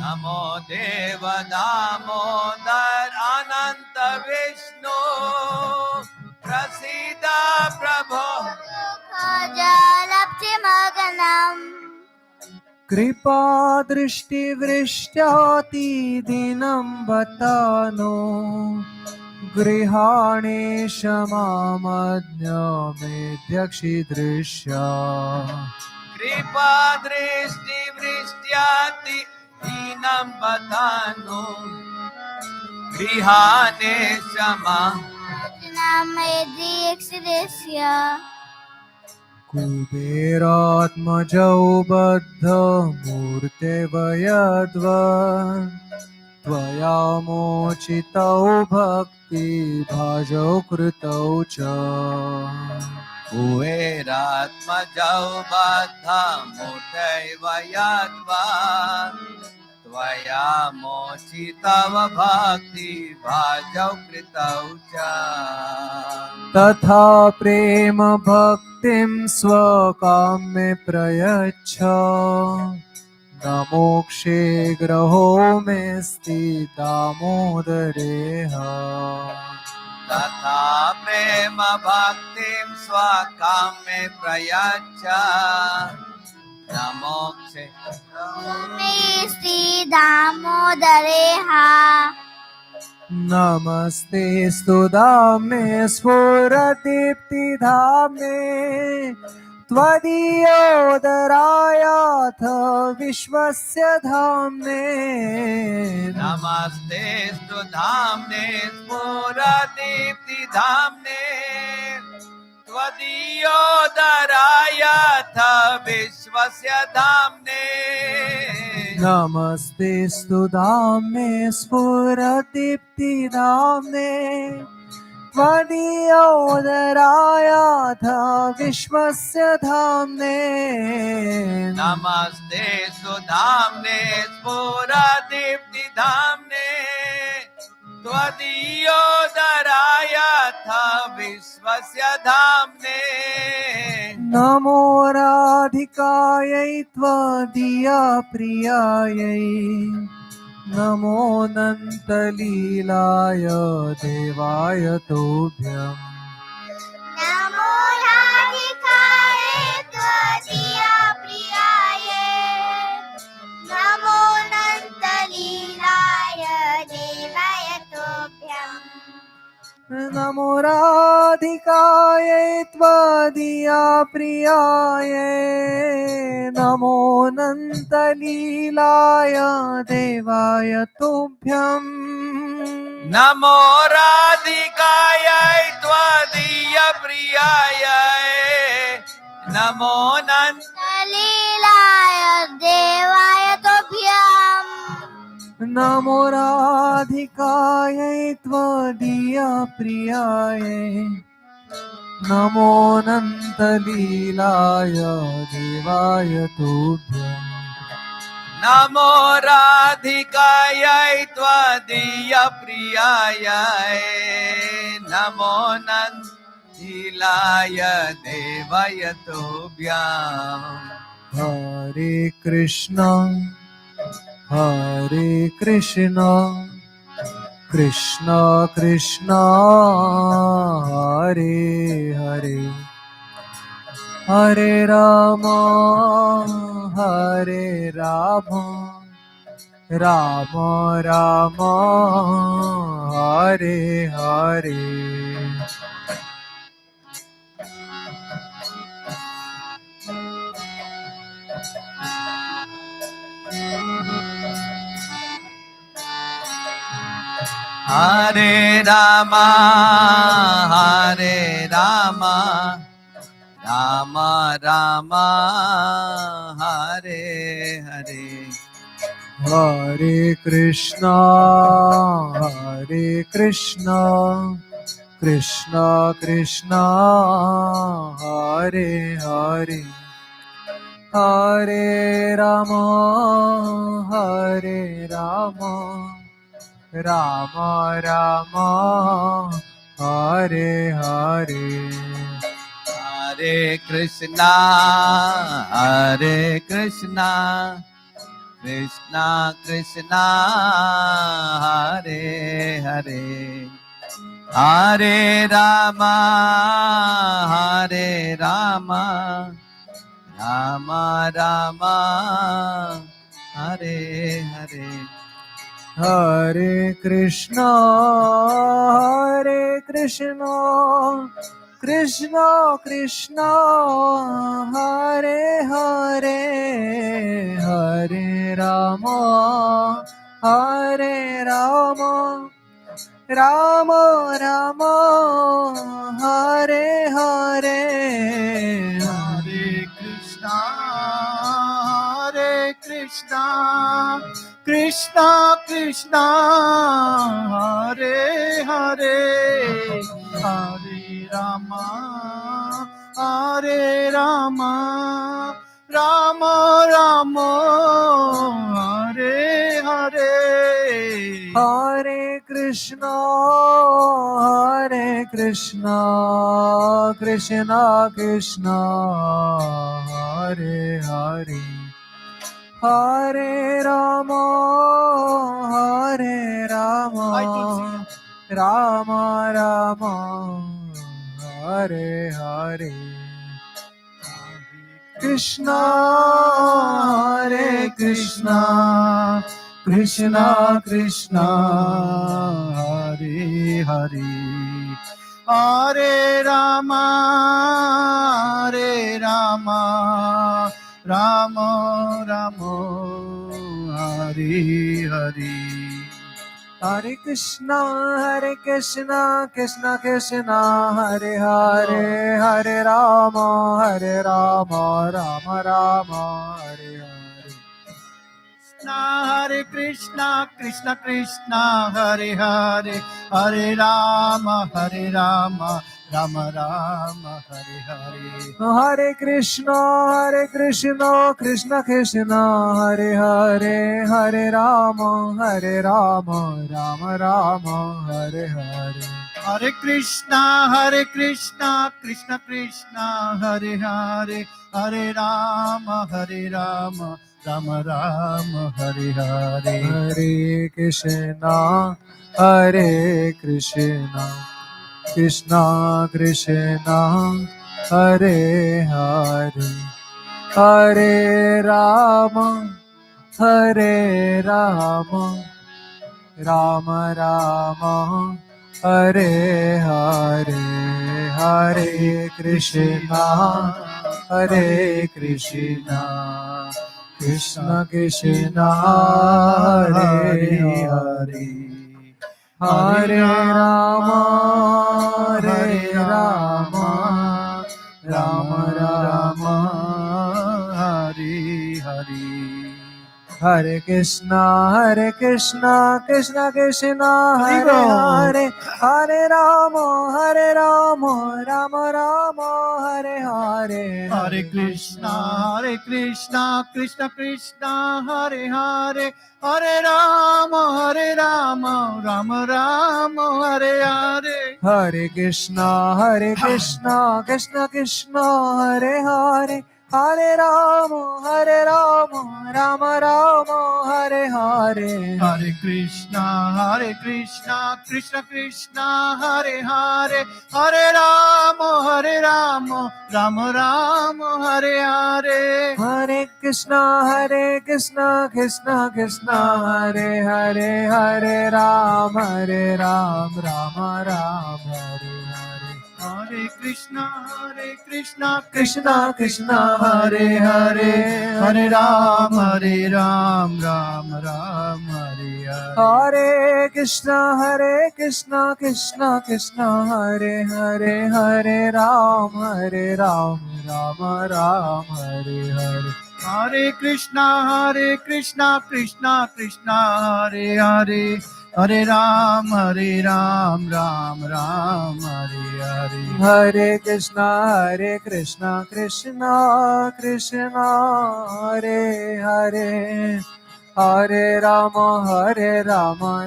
नमो देव दामोदर अनंत विष्णु प्रसीद प्रभो जलब्धिमग्नम् कृपा दृष्टिवृष्ट्यातिदिनं वतानो गृहाणे क्षमामज्ञमेध्यक्षिदृश्या कृपा दृष्टि वृष्ट्याति दीनं पतानु गृहाणे क्षमा कुबेरात्मजौ बद्धमूर्तिर्वयद्वन् त्वया मोचितौ भक्तिभाजौ कृतौ च कुबेरात्मजौ बद्धमूर्तैव यद्वा त्वया मोचितव भक्ति भाजौ कृतौ च तथा प्रेम भक्तिं स्वकाम्ये प्रयच्छ न मोक्षे ग्रहो मेऽस्ति दामोदरेह तथा प्रेम भक्तिं स्वकाम्ये प्रयच्छ न मोक्षे नमस्ते स्तुदाम्ने स्फुरदीप्तिधाम्ने त्वदीयोदरायाथ विश्वस्य धाम्ने नमस्ते धाम्ने स्फुरदीप्तिधाम्ने त्वदीयोदरायाथ विश्वस्य धाम्ने नमस्ते स्तुदाम्ने स्फुरदीप्तिधाम्ने त्वदीयोदरायाथ विश्वस्य धाम्ने नमस्ते सुधाम्ने स्फुरदीप्तिधाम्ने त्वदीयोदरायाथ विश्वस्य धाम्ने नमो राधिकायै त्वदीया प्रियायै नमो नन्तलीलाय देवाय तोभ्यम् नमो राधिकाय त्वदीया प्रियाय नमो नन्तलीलाय देवाय तोभ्यम् नमो राधिकायै त्वदीया प्रियाय नमो नन्तलीलाय देवाय तोभ्यम् नमो राधिकायै त्वदीय प्रियायै नमो लीलाय देवाय तोभ्यम् नमो राधिकायै त्वदीया प्रियाय नमो नन्तलीलाय देवाय तोभ्यम् नमो राधिकायै त्वदीय प्रियायै नमो नन्दीलाय देवाय तोभ्यम् हरे Krishna Krishna Krishna Hare Hare Hare Ram Ram Ram Hare Hare Hare Ram Ram Ram Hare Hare Hare Krishna Krishna Krishna Hare Hare Hare Ram Ram Ram Hare Hare Hare Krishna Krishna Krishna Hare Hare Hare Ram Ram Ram Hare Hare Hare Krishna Krishna Krishna Hare Hare Hare Rama Hare Rama Rama Rama Hare Hare Hare Krishna, Hare Krishna, Krishna Krishna, Hare Hare, Hare Rama, Hare Rama, Rama Rama, Hare Hare. Hare Krishna Krishna Krishna Hare Hare Hare Rama Rama Rama Hare Hare Krishna Hare Krishna Krishna Krishna Hare Hare Hare Rama, Hare Rama, Rama Rama, Hare Hare. Hare Krishna Krishna Krishna Hare Hare Hare Rama Rama Rama Hare Hare Hare Krishna, Krishna Krishna, Hare Hare, Hare Rama, Rama Rama, Hare Hare. Hare Krishna Krishna Krishna Hare Hare Hare Rama Rama Rama Hare Hare Hare Krishna, Krishna Krishna, Hare Hare, Hare Rama, Rama Rama, Hare Hare. Hare Krishna Krishna Krishna Hare Hare Hare Rama Rama Rama Hare Hare Hare Krishna Krishna Krishna Hare Hare Hare Rama Rama Rama Hare Hare. Hare Krishna Krishna Krishna Hare Hare Hare Rama Rama Rama Hare Hare Hare Krishna, Krishna Krishna, Hare Hare, Hare Rama, Rama Rama, Hare Hare. Hare Krishna Krishna Krishna Hare Hare Hare Rama Rama Rama Hare Hare Hare Krishna, Krishna Krishna, Hare Hare, Hare Rama, Rama Rama, Hare Hare. Hare Krishna Krishna Krishna Hare Hare Hare Rama Rama Rama Hare Hare Hare Krishna Krishna Krishna Hare Hare Hare Ram, Ram Ram, Hare Hare. Hare Krishna Krishna Krishna Hare Hare Hare Rama Rama Hare Hare Hare Krishna Krishna Krishna, Hare Hare. Hare Ram, Ram Ram, Hare Hare. Hare Krishna Krishna Krishna Hare Hare Hare Rama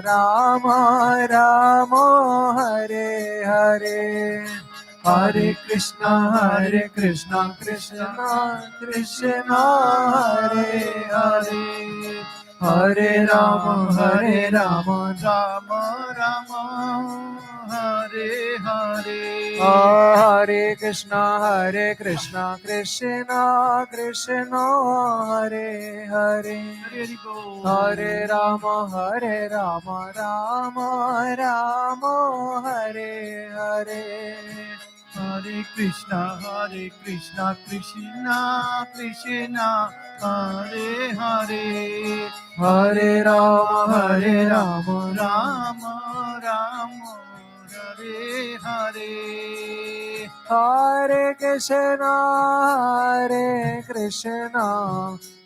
Rama Rama Hare Hare Hare Krishna Krishna Krishna Hare Hare Hare Rama Rama Rama, Hare Hare. Hare Krishna Krishna Krishna Hare Hare Hare Rama Rama Rama Hare Hare Hare Krishna, Krishna Krishna, Hare Hare, Hare Rama, Rama Rama, Hare Hare. Hare Krishna,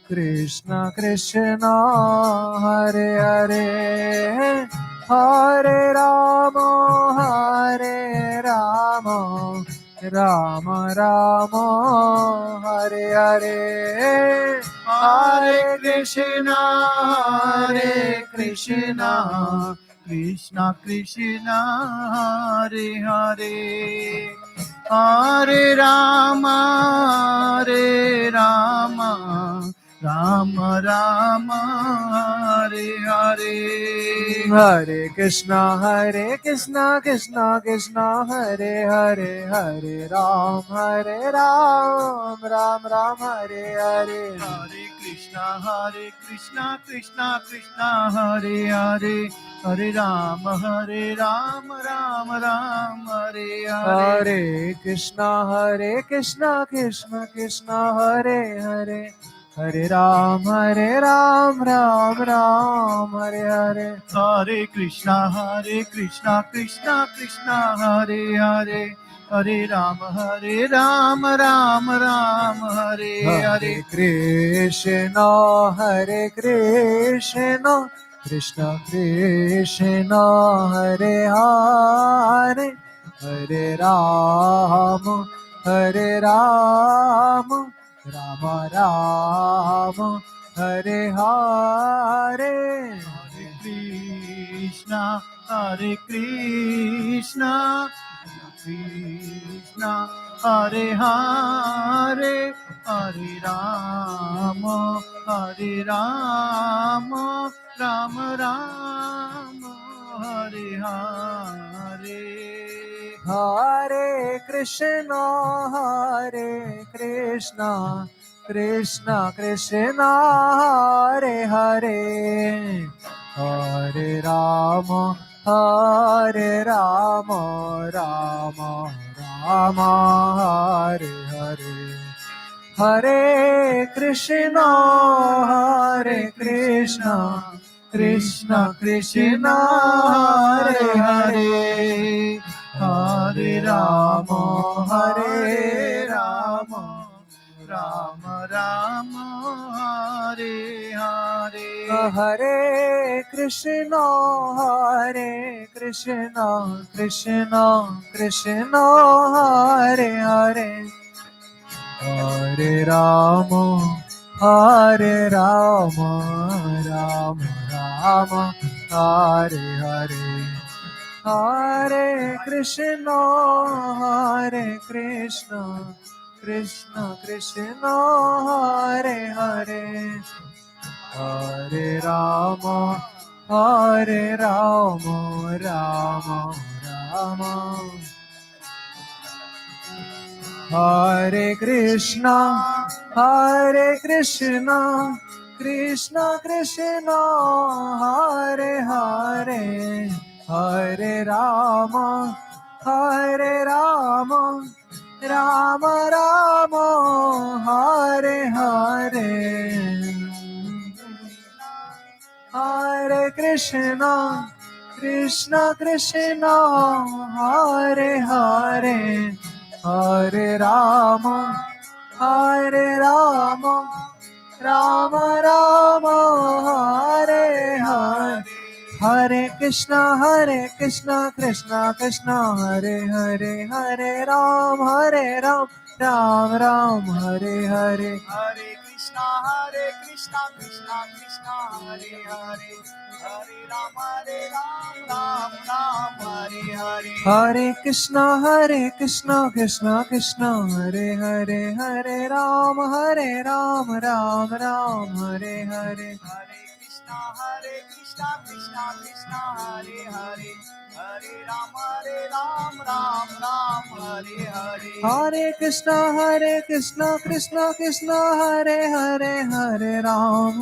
Krishna Krishna, Hare Hare, Hare Rama, Rama Rama, Hare Hare, Hare Krishna, Krishna Krishna, Hare Hare, Hare Rama, Rama Rama, Hare Hare. Hare Krishna, Krishna Krishna, Hare Hare, Hare Ram, Ram Ram, Hare Hare. Hare Krishna, Krishna Krishna, Hare Hare, Hare Rama, Rama Ram, Hare Hare. Hare Krishna, Krishna Krishna, Hare Hare, Hare Ram, Ram Ram, Hare Hare. Hare Krishna, Krishna Krishna, Hare Hare, Hare Rama, Ram Hare Hare. Hare Krishna, Krishna Krishna, Hare Hare, Hare Rama, Rama Rama, Hare Hare. Hare Krishna, Krishna Krishna, Hare Hare, Hare Rama, Rama Rama, Hare Hare. Hare Krishna, Krishna Krishna, Hare Hare, Hare Rama, Rama Rama, Hare Hare. Hare Krishna, Krishna Krishna, Hare Hare, Hare Rama, Rama Rama, Hare Hare. Hare Krishna, Krishna Krishna, Hare Hare, Hare Rama, Rama Rama, Hare Hare. Hare Krishna, Krishna Krishna, Hare Hare, Hare Rama, Rama Rama, Hare Krishna, Krishna Krishna, Hare Hare, Hare Rama, Rama Rama, Hare Hare. Hare Krishna, Krishna Hare Hare, Hare Rama, Rama Rama, Hare Hare. Hare Krishna, Krishna Krishna, Hare Hare, Hare Ram, Ram Ram, Hare Hare. Hare Krishna, Krishna Krishna, Hare Hare, Hare Rama, Ram Hare Hare. Hare Krishna, Krishna Krishna, Hare Hare, Hare Ram, Ram Ram, Hare Hare. Hare Krishna, Krishna Krishna, Hare Hare, Hare Rama, Ram Hare Hare. Hare Krishna, Krishna Krishna, Hare Hare, Hare Ram,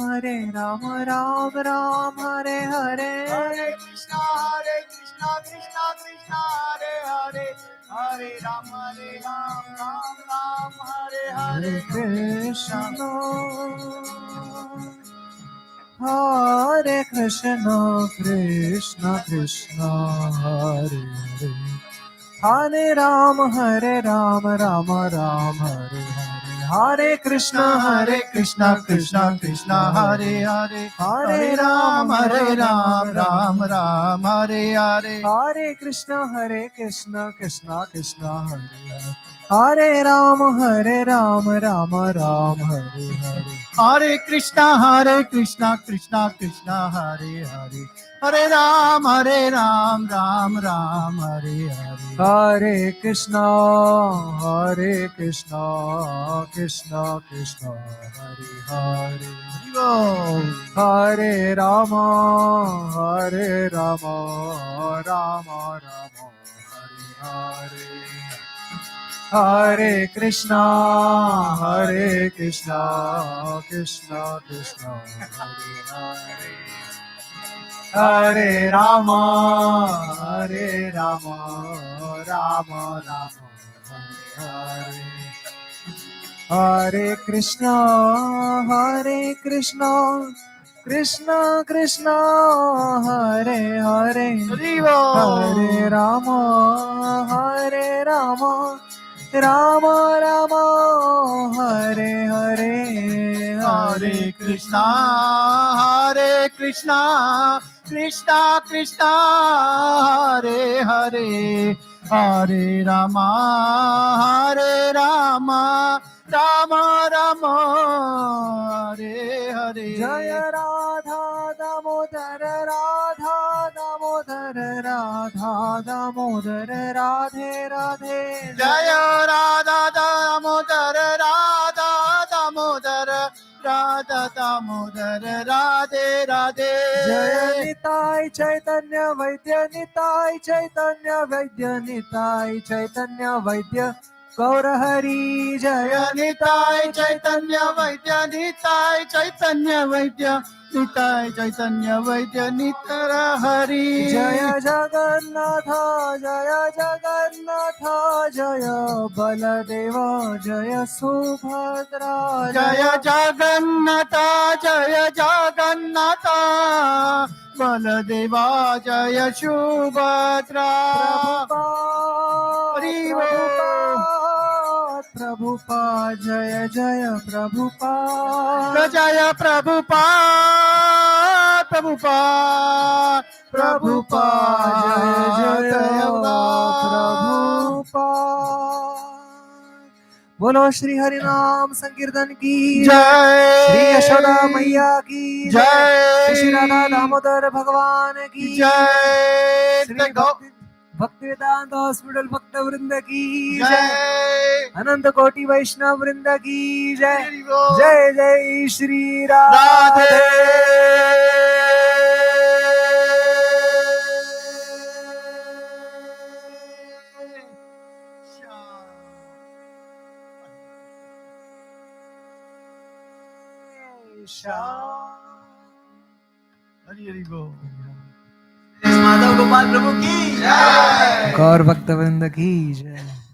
Ram Ram, Hare Hare. Hare Krishna, Krishna Krishna Hare Hare, Hare Ram, Ram Ram, Hare Hare. Krishna, Hare Krishna, Krishna Krishna, Hare Hare, Hare Ram, Ram Ram, Hare Hare. Hare Krishna, Krishna Krishna Krishna Hare Hare, Hare Ram, Ram Ram, Hare Hare. Hare Krishna, Krishna Krishna, Hare Hare. Hare Ram, Ram Ram, Hare Hare. Hare Krishna Krishna Krishna Hare Hare, Hare Ram, Ram Ram, Hare Hare. Hare Krishna, Krishna Krishna, Hare Hare. Hare Rama, Rama Rama, Hare Hare. Hare Krishna, Krishna Krishna, Hare Hare. Hare Rama, Rama Rama, Hare Hare. Hare Krishna, Krishna Krishna, Hare Hare. Hare Rama, Rama Rama Rama, Hare Hare. Hare Krishna Krishna Krishna, Hare Hare, Hare Rama, Rama Rama, Hare Hare. Jaya Radha Damodar, Radha Damodar, Radha Damodar, Radhe Radhe. Jaya Radha Damodar, Radha Damodar, Radha Damodar, Radhe Radhe. Jaya Nitai Chaitanya Vaidya, Nitai Chaitanya Vaidya, Nitai Chaitanya Vaidya, Gaur Hari. Jaya Nitai Chaitanya Vaidya, Nitai Chaitanya Vaidya, Nitai Chaitanya Vaidya, Nitara Hari. Jaya Jagannatha, Jaya Jagannatha, Jaya Baladeva, Jaya Subhadra. Jaya Jagannatha, Jaya Jagannatha, Baladeva, Jaya Subhadra. Prabhupada, Jaya Jaya Prabhupada. Jaya Prabhupada, Prabhupada, Jaya Jaya Prabhupada. बोलो श्री हरि नाम संकीर्तन की जय, श्री यशोदा मैया की जय, श्री राधा दामोदर भगवान की जय, श्री भक्ति वेदांत हॉस्पिटल भक्त वृंद की जय, अनंत कोटि वैष्णव वृंद की जय। जय जय श्री राधे। हरि हरि बोल। माधव गोपाल प्रभु की जय। गौर भक्त वृंद की जय।